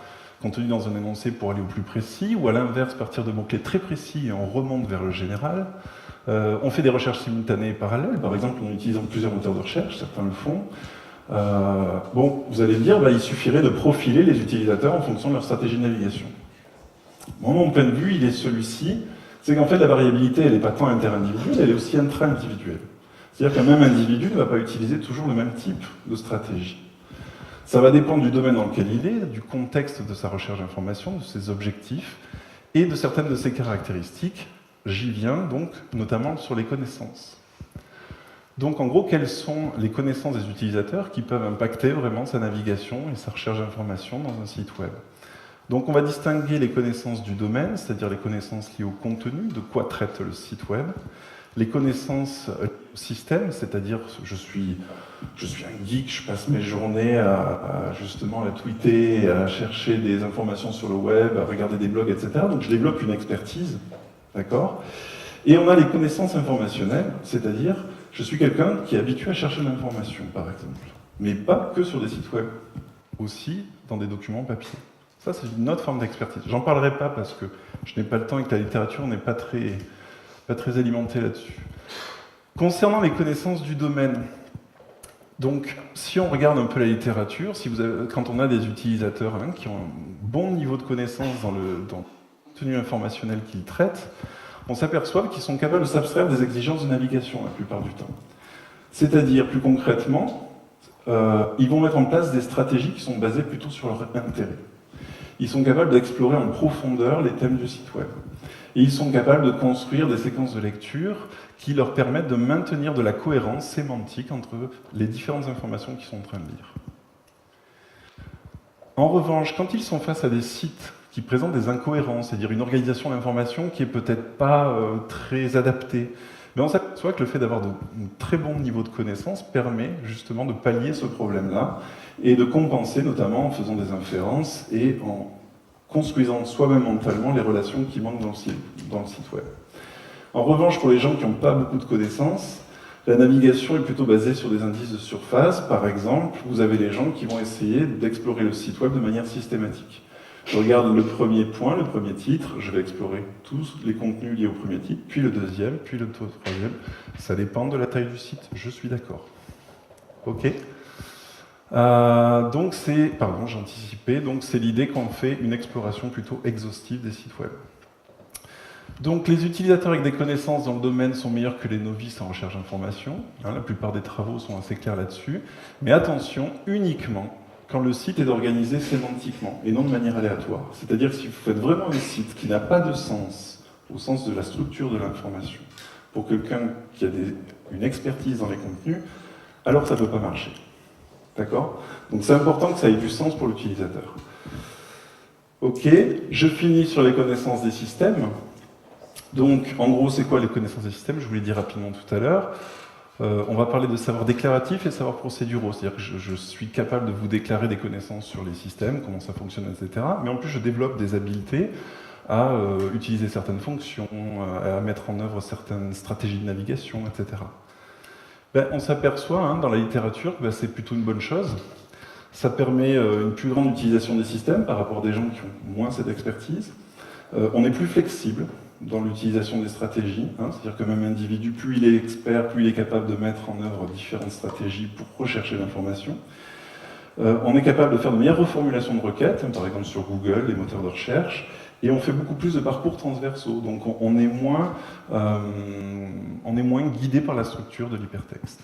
S2: contenus dans un énoncé pour aller au plus précis, ou à l'inverse, partir de mots-clés très précis et on remonte vers le général. On fait des recherches simultanées et parallèles, par exemple en utilisant plusieurs moteurs de recherche, certains le font. Vous allez me dire, il suffirait de profiler les utilisateurs en fonction de leur stratégie de navigation. Mon point de vue, il est celui-ci, c'est qu'en fait la variabilité, elle n'est pas tant interindividuelle, elle est aussi intra-individuelle. C'est-à-dire qu'un même individu ne va pas utiliser toujours le même type de stratégie. Ça va dépendre du domaine dans lequel il est, du contexte de sa recherche d'information, de ses objectifs, et de certaines de ses caractéristiques. J'y viens donc, notamment sur les connaissances. Donc en gros, quelles sont les connaissances des utilisateurs qui peuvent impacter vraiment sa navigation et sa recherche d'information dans un site web? Donc on va distinguer les connaissances du domaine, c'est-à-dire les connaissances liées au contenu, de quoi traite le site web, les connaissances au système, c'est-à-dire je suis un geek, je passe mes journées justement à tweeter, à chercher des informations sur le web, à regarder des blogs, etc. Donc je développe une expertise, d'accord? Et on a les connaissances informationnelles, c'est-à-dire je suis quelqu'un qui est habitué à chercher de l'information, par exemple, mais pas que sur des sites web, aussi dans des documents papier. Ça, c'est une autre forme d'expertise. J'en parlerai pas parce que je n'ai pas le temps et que la littérature n'est pas très alimentée là-dessus. Concernant les connaissances du domaine, donc si on regarde un peu la littérature, quand on a des utilisateurs qui ont un bon niveau de connaissance dans le contenu informationnel qu'ils traitent, on s'aperçoit qu'ils sont capables de s'abstraire des exigences de navigation la plupart du temps. C'est-à-dire, plus concrètement, ils vont mettre en place des stratégies qui sont basées plutôt sur leur intérêt. Ils sont capables d'explorer en profondeur les thèmes du site web. Et ils sont capables de construire des séquences de lecture qui leur permettent de maintenir de la cohérence sémantique entre les différentes informations qu'ils sont en train de lire. En revanche, quand ils sont face à des sites qui présentent des incohérences, c'est-à-dire une organisation d'information qui est peut-être pas très adaptée, mais on s'aperçoit que le fait d'avoir un très bon niveau de connaissance permet justement de pallier ce problème-là et de compenser notamment en faisant des inférences et en construisant soi-même mentalement les relations qui manquent dans le site web. En revanche, pour les gens qui n'ont pas beaucoup de connaissances, la navigation est plutôt basée sur des indices de surface. Par exemple, vous avez les gens qui vont essayer d'explorer le site web de manière systématique. Je regarde le premier point, le premier titre, je vais explorer tous les contenus liés au premier titre, puis le deuxième, puis le troisième. Ça dépend de la taille du site, je suis d'accord. Ok. Donc c'est, pardon, j'ai anticipé, donc c'est l'idée qu'on fait une exploration plutôt exhaustive des sites web. Donc les utilisateurs avec des connaissances dans le domaine sont meilleurs que les novices en recherche d'informations. Hein, la plupart des travaux sont assez clairs là-dessus. Mais attention, uniquement quand le site est organisé sémantiquement et non de manière aléatoire. C'est-à-dire que si vous faites vraiment un site qui n'a pas de sens, au sens de la structure de l'information, pour quelqu'un qui a une expertise dans les contenus, alors ça ne peut pas marcher. D'accord? Donc c'est important que ça ait du sens pour l'utilisateur. Ok, je finis sur les connaissances des systèmes. Donc, en gros, c'est quoi les connaissances des systèmes? Je vous l'ai dit rapidement tout à l'heure. On va parler de savoir déclaratif et savoir procéduraux. C'est-à-dire que je suis capable de vous déclarer des connaissances sur les systèmes, comment ça fonctionne, etc. Mais en plus, je développe des habiletés à utiliser certaines fonctions, à mettre en œuvre certaines stratégies de navigation, etc. On s'aperçoit dans la littérature que c'est plutôt une bonne chose. Ça permet une plus grande utilisation des systèmes par rapport à des gens qui ont moins cette expertise. On est plus flexible dans l'utilisation des stratégies, c'est-à-dire que même individu, plus il est expert, plus il est capable de mettre en œuvre différentes stratégies pour rechercher l'information. On est capable de faire de meilleures reformulations de requêtes, par exemple sur Google, les moteurs de recherche, et on fait beaucoup plus de parcours transversaux, donc on est moins guidé par la structure de l'hypertexte.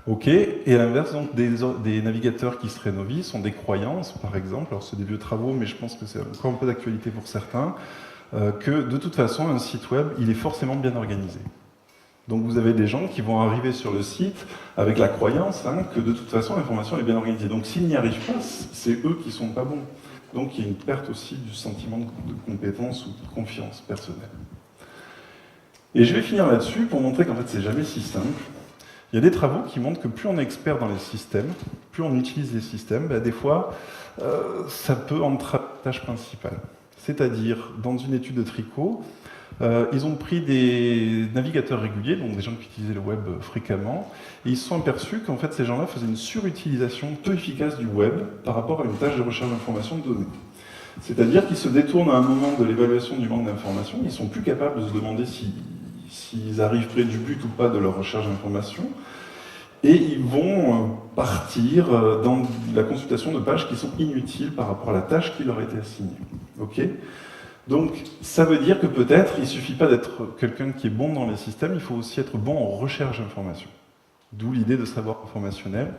S2: Ok, et à l'inverse, donc, des navigateurs qui seraient novices ont des croyances, par exemple, alors c'est des vieux travaux, mais je pense que c'est encore un peu d'actualité pour certains, que de toute façon, un site web, il est forcément bien organisé. Donc vous avez des gens qui vont arriver sur le site avec la croyance que de toute façon, l'information est bien organisée. Donc s'ils n'y arrivent pas, c'est eux qui ne sont pas bons. Donc il y a une perte aussi du sentiment de compétence ou de confiance personnelle. Et je vais finir là-dessus pour montrer qu'en fait, c'est jamais si simple. Il y a des travaux qui montrent que plus on est expert dans les systèmes, plus on utilise les systèmes, des fois, ça peut entraver la tâche principale. C'est-à-dire, dans une étude de Tricot, ils ont pris des navigateurs réguliers, donc des gens qui utilisaient le web fréquemment, et ils se sont aperçus qu'en fait, ces gens-là faisaient une surutilisation peu efficace du web par rapport à une tâche de recherche d'informations de données. C'est-à-dire qu'ils se détournent à un moment de l'évaluation du manque d'informations, ils ne sont plus capables de se demander s'ils arrivent près du but ou pas de leur recherche d'informations, et ils vont partir dans la consultation de pages qui sont inutiles par rapport à la tâche qui leur a été assignée. Ok ? Donc, ça veut dire que peut-être, il ne suffit pas d'être quelqu'un qui est bon dans les systèmes, il faut aussi être bon en recherche d'informations. D'où l'idée de savoir informationnel.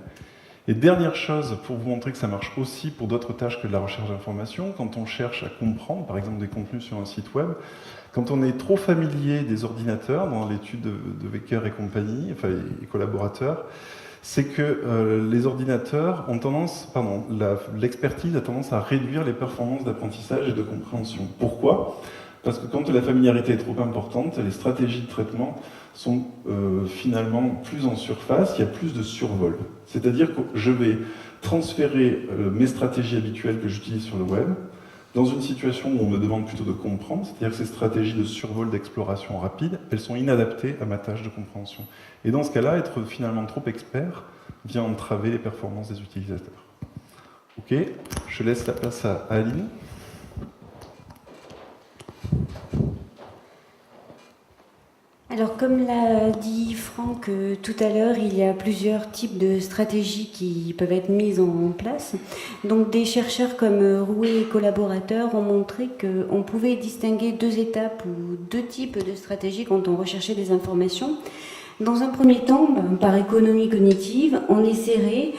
S2: Et dernière chose, pour vous montrer que ça marche aussi pour d'autres tâches que de la recherche d'informations, quand on cherche à comprendre, par exemple, des contenus sur un site web, quand on est trop familier des ordinateurs, dans l'étude de Wecker et compagnie, enfin les collaborateurs, c'est que les ordinateurs ont tendance, l'expertise a tendance à réduire les performances d'apprentissage et de compréhension. Pourquoi ? Parce que quand la familiarité est trop importante, les stratégies de traitement sont finalement plus en surface, il y a plus de survol. C'est-à-dire que je vais transférer mes stratégies habituelles que j'utilise sur le web dans une situation où on me demande plutôt de comprendre, c'est-à-dire que ces stratégies de survol, d'exploration rapide, elles sont inadaptées à ma tâche de compréhension. Et dans ce cas-là, être finalement trop expert vient entraver les performances des utilisateurs. Ok, je laisse la place à Aline.
S3: Alors, comme l'a dit Franck tout à l'heure, il y a plusieurs types de stratégies qui peuvent être mises en place. Donc, des chercheurs comme Rouet et collaborateurs ont montré qu'on pouvait distinguer deux étapes ou deux types de stratégies quand on recherchait des informations. Dans un premier temps, par économie cognitive, on essaierait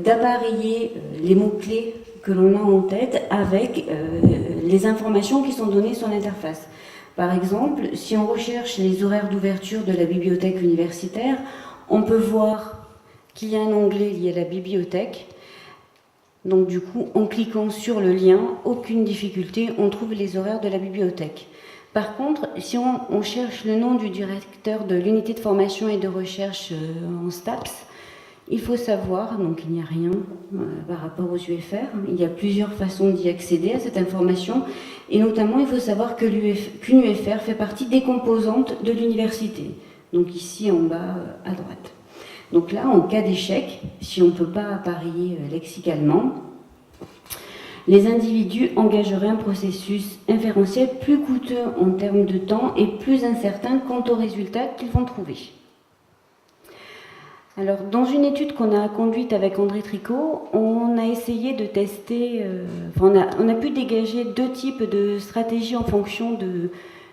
S3: d'appareiller les mots-clés que l'on a en tête avec les informations qui sont données sur l'interface. Par exemple, si on recherche les horaires d'ouverture de la bibliothèque universitaire, on peut voir qu'il y a un onglet lié à la bibliothèque. Donc du coup, en cliquant sur le lien, aucune difficulté, on trouve les horaires de la bibliothèque. Par contre, si on cherche le nom du directeur de l'unité de formation et de recherche en STAPS, Il faut savoir, donc il n'y a rien par rapport aux UFR, il y a plusieurs façons d'y accéder à cette information, et notamment il faut savoir que qu'une UFR fait partie des composantes de l'université, donc ici en bas à droite. Donc là, en cas d'échec, si on ne peut pas parier lexicalement, les individus engageraient un processus inférentiel plus coûteux en termes de temps et plus incertain quant aux résultats qu'ils vont trouver. Alors, dans une étude qu'on a conduite avec André Tricot, on a essayé de tester, on a pu dégager deux types de stratégies en fonction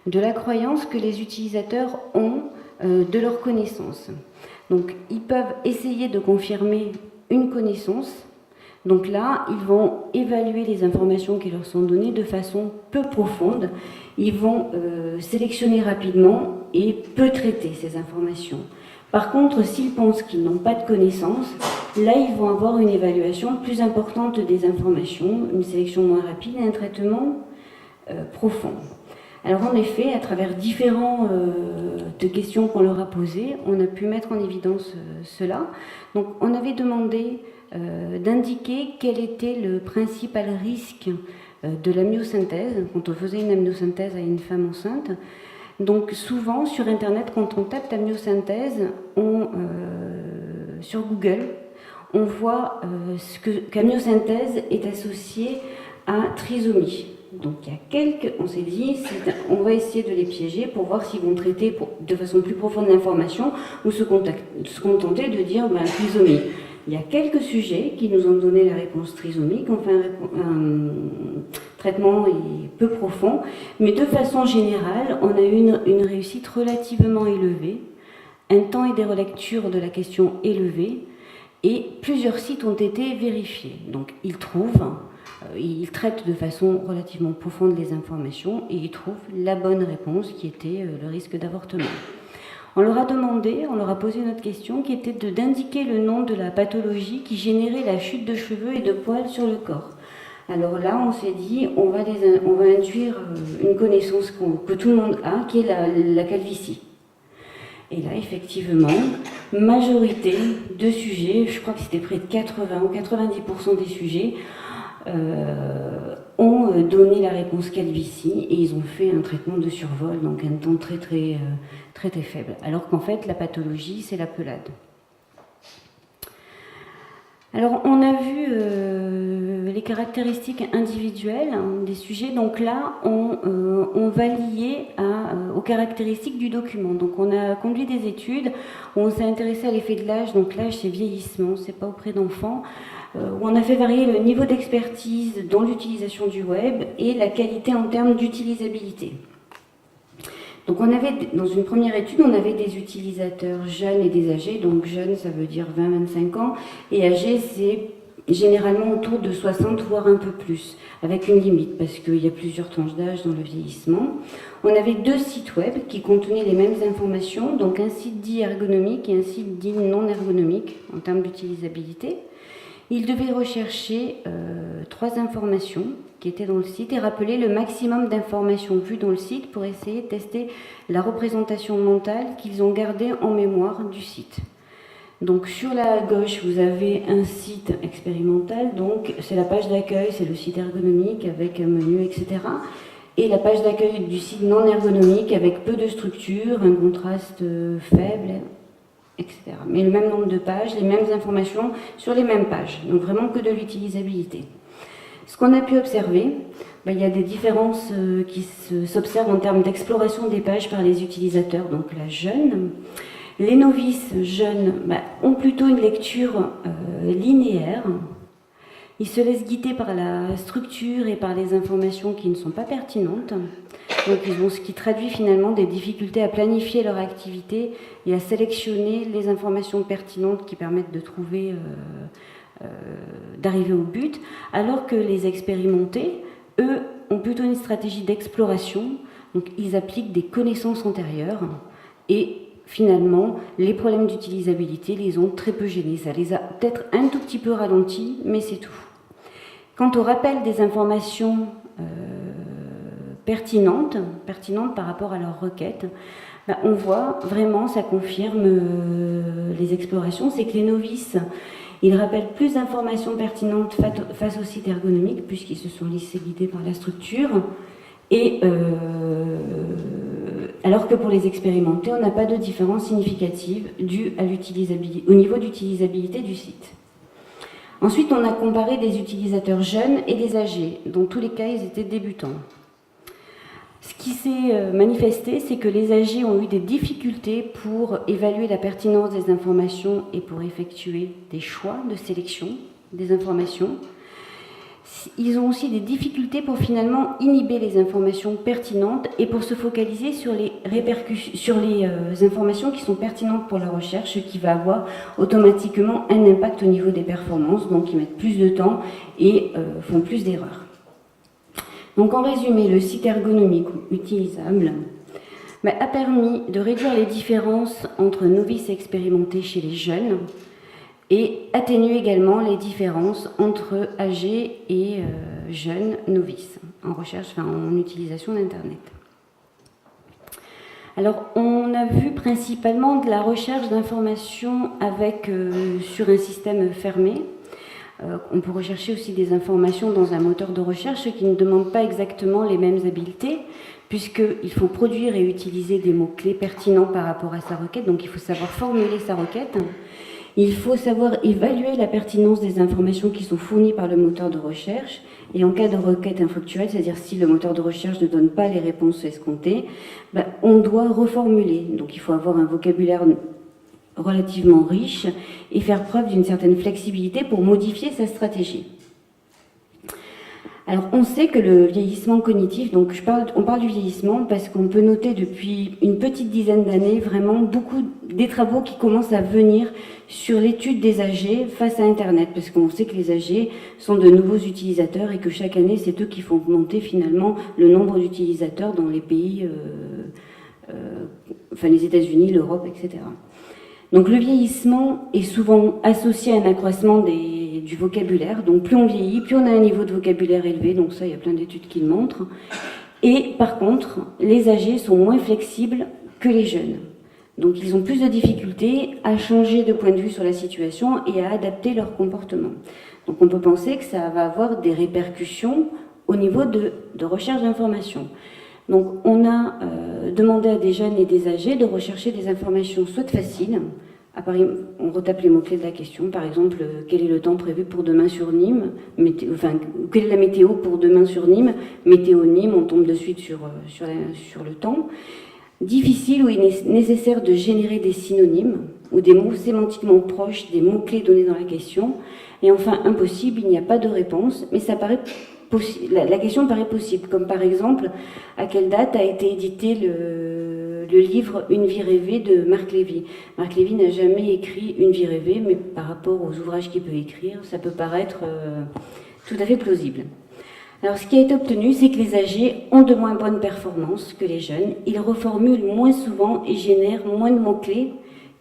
S3: de la croyance que les utilisateurs ont de leurs connaissances. Donc, ils peuvent essayer de confirmer une connaissance. Donc là, ils vont évaluer les informations qui leur sont données de façon peu profonde. Ils vont sélectionner rapidement et peu traiter ces informations. Par contre, s'ils pensent qu'ils n'ont pas de connaissances, là, ils vont avoir une évaluation plus importante des informations, une sélection moins rapide et un traitement profond. Alors en effet, à travers différentes questions qu'on leur a posées, on a pu mettre en évidence cela. Donc on avait demandé d'indiquer quel était le principal risque de l'amniosynthèse, quand on faisait une amniosynthèse à une femme enceinte. Donc souvent sur Internet, quand on tape amniosynthèse, sur Google, on voit qu'amniosynthèse est associée à trisomie. Donc il y a quelques, on s'est dit, on va essayer de les piéger pour voir s'ils vont traiter de façon plus profonde l'information ou se contenter de dire trisomie. Il y a quelques sujets qui nous ont donné la réponse trisomique, enfin un traitement peu profond, mais de façon générale, on a eu une réussite relativement élevée, un temps et des relectures de la question élevé, et plusieurs sites ont été vérifiés. Donc ils traitent de façon relativement profonde les informations et ils trouvent la bonne réponse qui était le risque d'avortement. On leur a posé une autre question qui était d'indiquer le nom de la pathologie qui générait la chute de cheveux et de poils sur le corps. Alors là, on s'est dit, on va induire une connaissance que tout le monde a, qui est la calvitie. Et là, effectivement, majorité de sujets, je crois que c'était près de 80 ou 90% des sujets, ont donné la réponse calvitie et ils ont fait un traitement de survol, donc un temps très faible. Alors qu'en fait, la pathologie, c'est la pelade. Alors, on a vu les caractéristiques individuelles des sujets. Donc là, on va lier aux caractéristiques du document. Donc, on a conduit des études où on s'est intéressé à l'effet de l'âge. Donc, l'âge, c'est vieillissement, c'est pas auprès d'enfants. Où on a fait varier le niveau d'expertise dans l'utilisation du web et la qualité en termes d'utilisabilité. Donc on avait, dans une première étude, on avait des utilisateurs jeunes et des âgés. Donc jeunes, ça veut dire 20-25 ans, et âgés, c'est généralement autour de 60, voire un peu plus, avec une limite, parce qu'il y a plusieurs tranches d'âge dans le vieillissement. On avait deux sites web qui contenaient les mêmes informations, donc un site dit ergonomique et un site dit non ergonomique en termes d'utilisabilité. Ils devaient rechercher 3 informations qui étaient dans le site et rappeler le maximum d'informations vues dans le site pour essayer de tester la représentation mentale qu'ils ont gardée en mémoire du site. Donc sur la gauche, vous avez un site expérimental, donc c'est la page d'accueil, c'est le site ergonomique avec un menu, etc. Et la page d'accueil du site non ergonomique avec peu de structure, un contraste faible, etc. Mais le même nombre de pages, les mêmes informations sur les mêmes pages. Donc vraiment que de l'utilisabilité. Ce qu'on a pu observer, il y a des différences qui s'observent en termes d'exploration des pages par les utilisateurs, donc la jeune. Les novices jeunes ont plutôt une lecture linéaire. Ils se laissent guider par la structure et par les informations qui ne sont pas pertinentes. Donc ce qui traduit finalement des difficultés à planifier leur activité et à sélectionner les informations pertinentes qui permettent de trouver, d'arriver au but, alors que les expérimentés, eux, ont plutôt une stratégie d'exploration. Donc ils appliquent des connaissances antérieures et finalement, les problèmes d'utilisabilité les ont très peu gênés. Ça les a peut-être un tout petit peu ralentis, mais c'est tout. Quant au rappel des informations pertinentes par rapport à leurs requêtes, On voit vraiment, ça confirme les explorations, c'est que les novices, ils rappellent plus d'informations pertinentes face au site ergonomique, puisqu'ils se sont laissés guider par la structure, et alors que pour les expérimentés, on n'a pas de différence significative due au niveau d'utilisabilité du site. Ensuite, on a comparé des utilisateurs jeunes et des âgés. Dans tous les cas, ils étaient débutants. Ce qui s'est manifesté, c'est que les âgés ont eu des difficultés pour évaluer la pertinence des informations et pour effectuer des choix de sélection des informations. Ils ont aussi des difficultés pour finalement inhiber les informations pertinentes et pour se focaliser sur les informations qui sont pertinentes pour la recherche, ce qui va avoir automatiquement un impact au niveau des performances, donc ils mettent plus de temps et font plus d'erreurs. Donc en résumé, le site ergonomique utilisable a permis de réduire les différences entre novices et expérimentés chez les jeunes, et atténuer également les différences entre âgés et jeunes novices en recherche, en utilisation d'Internet. Alors, on a vu principalement de la recherche d'informations sur un système fermé. On peut rechercher aussi des informations dans un moteur de recherche qui ne demande pas exactement les mêmes habiletés, puisqu'il faut produire et utiliser des mots-clés pertinents par rapport à sa requête, donc il faut savoir formuler sa requête. Il faut savoir évaluer la pertinence des informations qui sont fournies par le moteur de recherche. Et en cas de requête infructueuse, c'est-à-dire si le moteur de recherche ne donne pas les réponses escomptées, on doit reformuler. Donc il faut avoir un vocabulaire relativement riche et faire preuve d'une certaine flexibilité pour modifier sa stratégie. Alors on sait que le vieillissement cognitif, donc on parle du vieillissement parce qu'on peut noter depuis une petite dizaine d'années vraiment beaucoup des travaux qui commencent à venir sur l'étude des âgés face à Internet, parce qu'on sait que les âgés sont de nouveaux utilisateurs et que chaque année c'est eux qui font augmenter finalement le nombre d'utilisateurs dans les pays, les États-Unis, l'Europe, etc. Donc le vieillissement est souvent associé à un accroissement du vocabulaire. Donc plus on vieillit, plus on a un niveau de vocabulaire élevé. Donc ça, il y a plein d'études qui le montrent. Et par contre, les âgés sont moins flexibles que les jeunes. Donc ils ont plus de difficultés à changer de point de vue sur la situation et à adapter leur comportement. Donc on peut penser que ça va avoir des répercussions au niveau de recherche d'informations. Donc on a demandé à des jeunes et des âgés de rechercher des informations soit faciles, on retape les mots-clés de la question, par exemple, quel est le temps prévu pour demain sur Nîmes, quelle est la météo pour demain sur Nîmes, météo Nîmes, on tombe de suite sur le temps. Difficile où il est nécessaire de générer des synonymes ou des mots sémantiquement proches des mots-clés donnés dans la question. Et enfin, impossible, il n'y a pas de réponse, mais ça paraît la question paraît possible, comme par exemple, à quelle date a été édité le livre Une vie rêvée de Marc Lévy. Marc Lévy n'a jamais écrit Une vie rêvée, mais par rapport aux ouvrages qu'il peut écrire, ça peut paraître tout à fait plausible. Alors ce qui a été obtenu, c'est que les âgés ont de moins bonnes performances que les jeunes, ils reformulent moins souvent et génèrent moins de mots-clés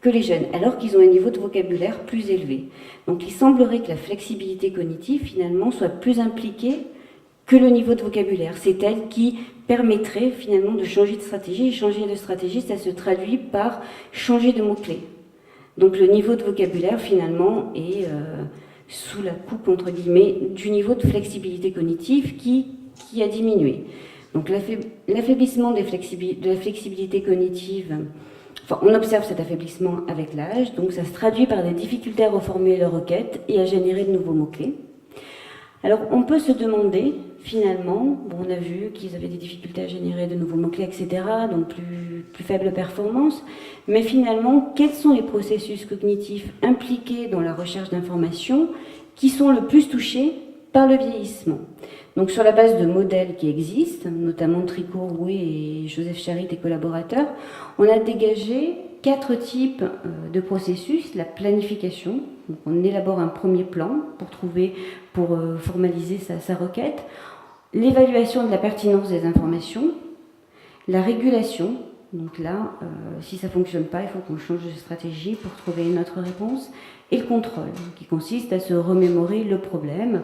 S3: que les jeunes, alors qu'ils ont un niveau de vocabulaire plus élevé. Donc il semblerait que la flexibilité cognitive, finalement, soit plus impliquée que le niveau de vocabulaire. C'est elle qui permettrait finalement de changer de stratégie. Et changer de stratégie, ça se traduit par changer de mots-clés. Donc le niveau de vocabulaire, finalement, est sous la coupe, entre guillemets, du niveau de flexibilité cognitive qui a diminué. Donc l'affaiblissement de la flexibilité cognitive, on observe cet affaiblissement avec l'âge, donc ça se traduit par des difficultés à reformuler leurs requêtes et à générer de nouveaux mots-clés. Alors on peut se demander, finalement, on a vu qu'ils avaient des difficultés à générer de nouveaux mots-clés, etc., donc plus faible performance, mais finalement, quels sont les processus cognitifs impliqués dans la recherche d'informations qui sont le plus touchés par le vieillissement? Donc sur la base de modèles qui existent, notamment Tricot, Rouet et Joseph Charit et collaborateurs, on a dégagé 4 types de processus. La planification, donc on élabore un premier plan pour formaliser sa requête. L'évaluation de la pertinence des informations. La régulation, donc là, si ça ne fonctionne pas, il faut qu'on change de stratégie pour trouver une autre réponse. Et le contrôle, qui consiste à se remémorer le problème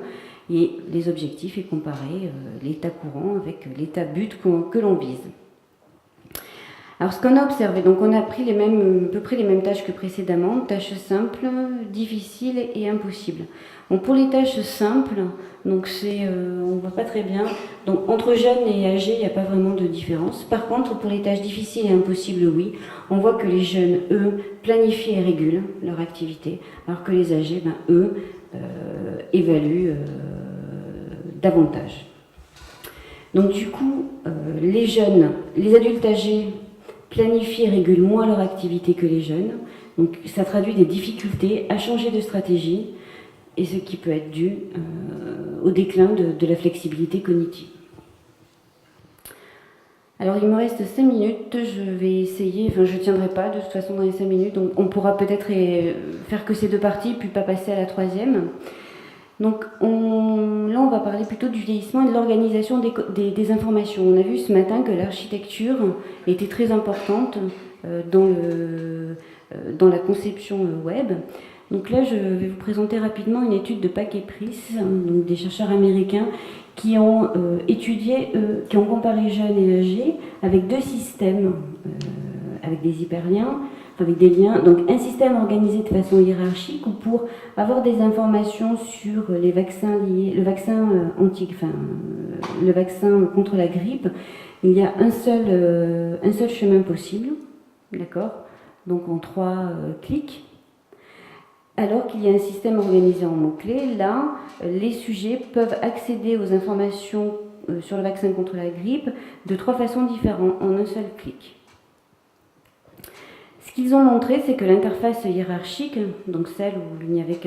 S3: et les objectifs et comparer l'état courant avec l'état but que l'on vise. Alors ce qu'on a observé, donc on a pris à peu près les mêmes tâches que précédemment, tâches simples, difficiles et impossibles. Bon, pour les tâches simples, donc on ne voit pas très bien, donc entre jeunes et âgés, il n'y a pas vraiment de différence. Par contre, pour les tâches difficiles et impossibles, oui, on voit que les jeunes, eux, planifient et régulent leur activité, alors que les âgés, eux, évaluent davantage. Donc du coup, les jeunes, les adultes âgés planifient et régulent moins leur activité que les jeunes. Donc ça traduit des difficultés à changer de stratégie, et ce qui peut être dû au déclin de la flexibilité cognitive. Alors il me reste 5 minutes, je vais essayer, je ne tiendrai pas de toute façon dans les 5 minutes, donc on pourra peut-être faire que ces 2 parties, puis pas passer à la 3e. Donc là on va parler plutôt du vieillissement et de l'organisation des informations. On a vu ce matin que l'architecture était très importante dans la conception web. Donc là, je vais vous présenter rapidement une étude de Pack et Price, donc des chercheurs américains qui ont qui ont comparé jeunes et âgés avec 2 systèmes, avec des hyperliens, avec des liens. Donc un système organisé de façon hiérarchique où pour avoir des informations sur les vaccins liés, le vaccin le vaccin contre la grippe, il y a un seul chemin possible, d'accord ? Donc en 3 clics. Alors qu'il y a un système organisé en mots-clés, là, les sujets peuvent accéder aux informations sur le vaccin contre la grippe de 3 façons différentes, en un seul clic. Ce qu'ils ont montré, c'est que l'interface hiérarchique, donc celle où il n'y avait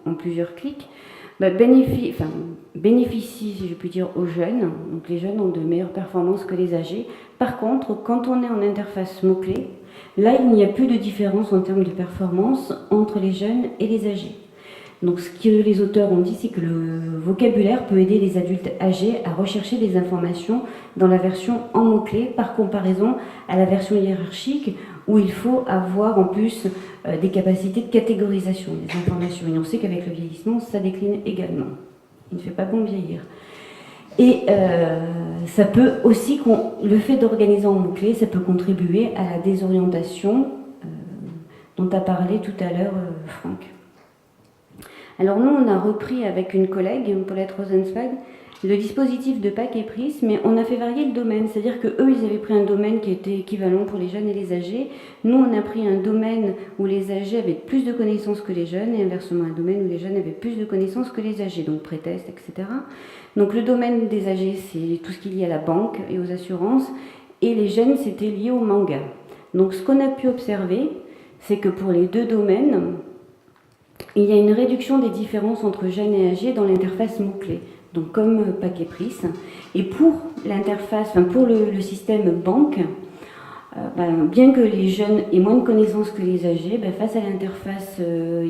S3: en plusieurs clics, bénéficie, si je puis dire, aux jeunes. Donc les jeunes ont de meilleures performances que les âgés. Par contre, quand on est en interface mots-clés, là, il n'y a plus de différence en termes de performance entre les jeunes et les âgés. Donc ce que les auteurs ont dit, c'est que le vocabulaire peut aider les adultes âgés à rechercher des informations dans la version en mots-clés par comparaison à la version hiérarchique où il faut avoir en plus des capacités de catégorisation des informations. Et on sait qu'avec le vieillissement, ça décline également. Il ne fait pas bon vieillir. Et ça peut aussi, le fait d'organiser en mots-clés, ça peut contribuer à la désorientation dont a parlé tout à l'heure Franck. Alors nous, on a repris avec une collègue, Paulette Rosenzweig, le dispositif de Pack et Price, mais on a fait varier le domaine, c'est-à-dire qu'eux, ils avaient pris un domaine qui était équivalent pour les jeunes et les âgés. Nous, on a pris un domaine où les âgés avaient plus de connaissances que les jeunes, et inversement un domaine où les jeunes avaient plus de connaissances que les âgés, donc pré-test, etc. Donc le domaine des âgés, c'est tout ce qui est lié à la banque et aux assurances, et les jeunes, c'était lié au manga. Donc ce qu'on a pu observer, c'est que pour les 2 domaines, il y a une réduction des différences entre jeunes et âgés dans l'interface mots-clés, donc comme Pack et Price. Et pour l'interface, pour le système banque, bien que les jeunes aient moins de connaissances que les âgés, face à l'interface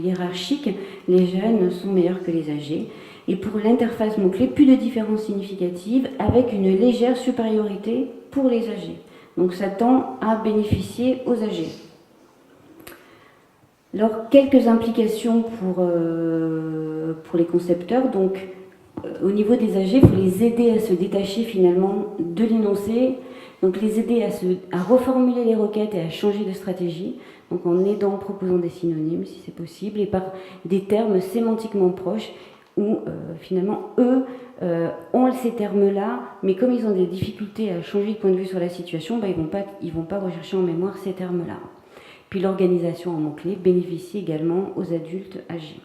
S3: hiérarchique, les jeunes sont meilleurs que les âgés. Et pour l'interface mots-clés, plus de différences significatives avec une légère supériorité pour les âgés. Donc ça tend à bénéficier aux âgés. Alors, quelques implications pour les concepteurs. Donc, au niveau des âgés, il faut les aider à se détacher finalement de l'énoncé, donc les aider à reformuler les requêtes et à changer de stratégie, donc en aidant, en proposant des synonymes si c'est possible, et par des termes sémantiquement proches, où finalement eux ont ces termes-là, mais comme ils ont des difficultés à changer de point de vue sur la situation, ils vont pas rechercher en mémoire ces termes-là. Puis l'organisation en mots-clés bénéficie également aux adultes âgés.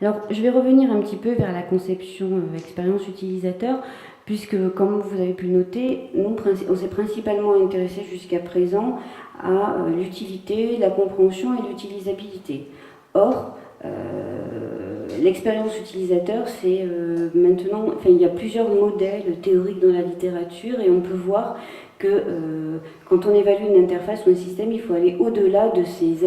S3: Alors, je vais revenir un petit peu vers la conception expérience utilisateur, puisque, comme vous avez pu le noter, nous, on s'est principalement intéressé jusqu'à présent à l'utilité, la compréhension et l'utilisabilité. Or, l'expérience utilisateur, c'est maintenant, il y a plusieurs modèles théoriques dans la littérature et on peut voir que quand on évalue une interface ou un système, il faut aller au-delà de ces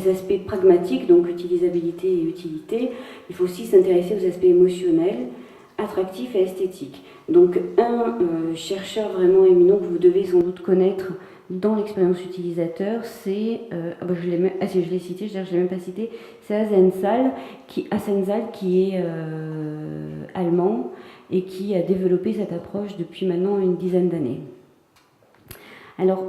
S3: aspects pragmatiques, donc utilisabilité et utilité. Il faut aussi s'intéresser aux aspects émotionnels, attractifs et esthétiques. Donc un chercheur vraiment éminent que vous devez sans doute connaître dans l'expérience utilisateur, c'est, je l'ai cité, je ne l'ai même pas cité, c'est Assenzal qui est allemand, et qui a développé cette approche depuis maintenant une dizaine d'années. Alors,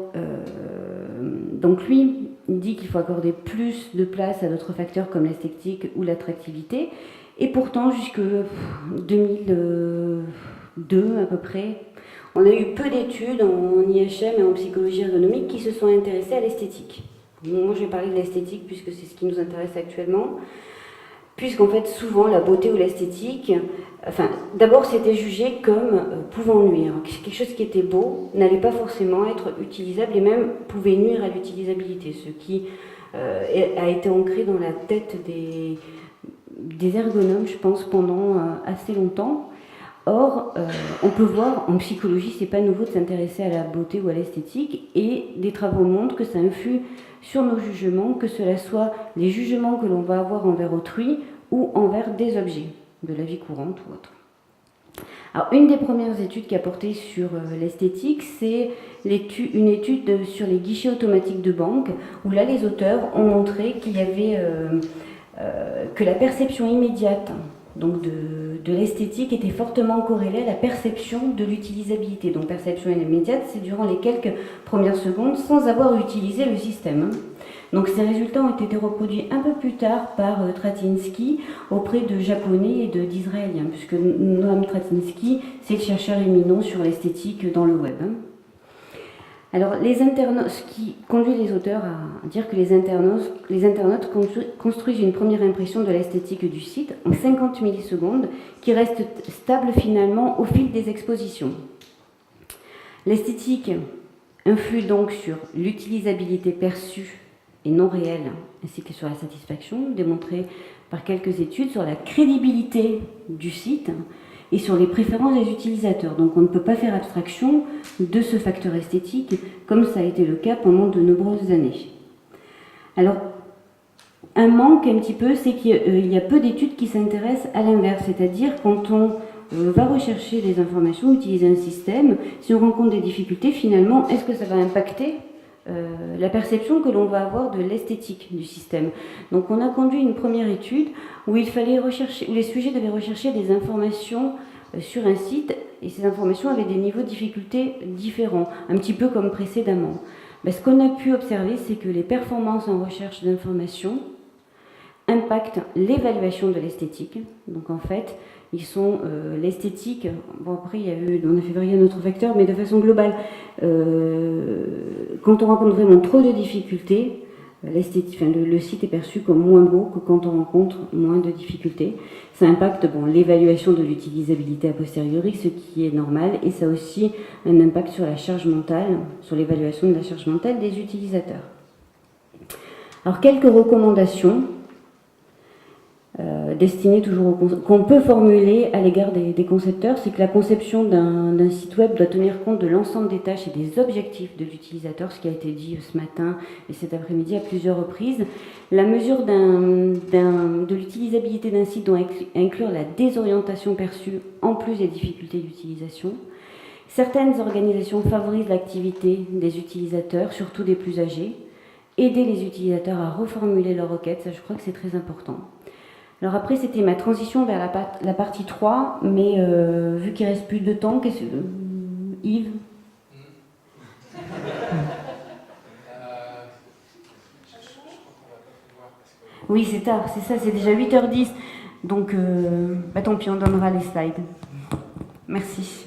S3: donc lui, il dit qu'il faut accorder plus de place à d'autres facteurs comme l'esthétique ou l'attractivité, et pourtant, jusque 2002 à peu près, on a eu peu d'études en IHM et en psychologie ergonomique qui se sont intéressées à l'esthétique. Moi, je vais parler de l'esthétique puisque c'est ce qui nous intéresse actuellement. Puisqu'en fait, souvent, la beauté ou l'esthétique, d'abord, c'était jugé comme pouvant nuire. Quelque chose qui était beau n'allait pas forcément être utilisable et même pouvait nuire à l'utilisabilité, ce qui a été ancré dans la tête des ergonomes, je pense, pendant assez longtemps. Or, on peut voir, en psychologie, c'est pas nouveau de s'intéresser à la beauté ou à l'esthétique, et des travaux montrent que ça influe sur nos jugements, que cela soit les jugements que l'on va avoir envers autrui ou envers des objets de la vie courante ou autre. Alors, une des premières études qui a porté sur l'esthétique, c'est une étude sur les guichets automatiques de banque, où là, les auteurs ont montré qu'il y avait que la perception immédiate donc de l'esthétique était fortement corrélée à la perception de l'utilisabilité. Donc perception immédiate, c'est durant les quelques premières secondes sans avoir utilisé le système. Donc ces résultats ont été reproduits un peu plus tard par Tratinsky auprès de Japonais et d'Israéliens, puisque Noam Tratinsky, c'est le chercheur éminent sur l'esthétique dans le web. Alors, ce qui conduit les auteurs à dire que les internautes construisent une première impression de l'esthétique du site en 50 millisecondes, qui reste stable finalement au fil des expositions. L'esthétique influe donc sur l'utilisabilité perçue et non réelle, ainsi que sur la satisfaction, démontrée par quelques études sur la crédibilité du site et sur les préférences des utilisateurs. Donc on ne peut pas faire abstraction de ce facteur esthétique, comme ça a été le cas pendant de nombreuses années. Alors, un manque un petit peu, c'est qu'il y a peu d'études qui s'intéressent à l'inverse, c'est-à-dire quand on va rechercher des informations, utiliser un système, si on rencontre des difficultés, finalement, est-ce que ça va impacter la perception que l'on va avoir de l'esthétique du système. Donc on a conduit une première étude où il fallait rechercher, où les sujets devaient rechercher des informations sur un site, et ces informations avaient des niveaux de difficulté différents, un petit peu comme précédemment. Ben, ce qu'on a pu observer, c'est que les performances en recherche d'informations impactent l'évaluation de l'esthétique. Donc en fait, ils sont l'esthétique. Bon, après, on a fait varier un autre facteur, mais de façon globale, quand on rencontre vraiment trop de difficultés, le site est perçu comme moins beau que quand on rencontre moins de difficultés. Ça impacte l'évaluation de l'utilisabilité a posteriori, ce qui est normal, et ça a aussi un impact sur la charge mentale, sur l'évaluation de la charge mentale des utilisateurs. Alors, quelques recommandations destinées toujours qu'on peut formuler à l'égard des concepteurs, c'est que la conception d'un site web doit tenir compte de l'ensemble des tâches et des objectifs de l'utilisateur, ce qui a été dit ce matin et cet après-midi à plusieurs reprises. La mesure de l'utilisabilité d'un site doit inclure la désorientation perçue en plus des difficultés d'utilisation. Certaines organisations favorisent l'activité des utilisateurs, surtout des plus âgés. Aider les utilisateurs à reformuler leurs requêtes, ça je crois que c'est très important. Alors après, c'était ma transition vers la partie 3, mais vu qu'il ne reste plus de temps, Yves ? Oui, c'est tard, c'est ça, c'est déjà 8h10. Donc, tant pis, on donnera les slides. Merci.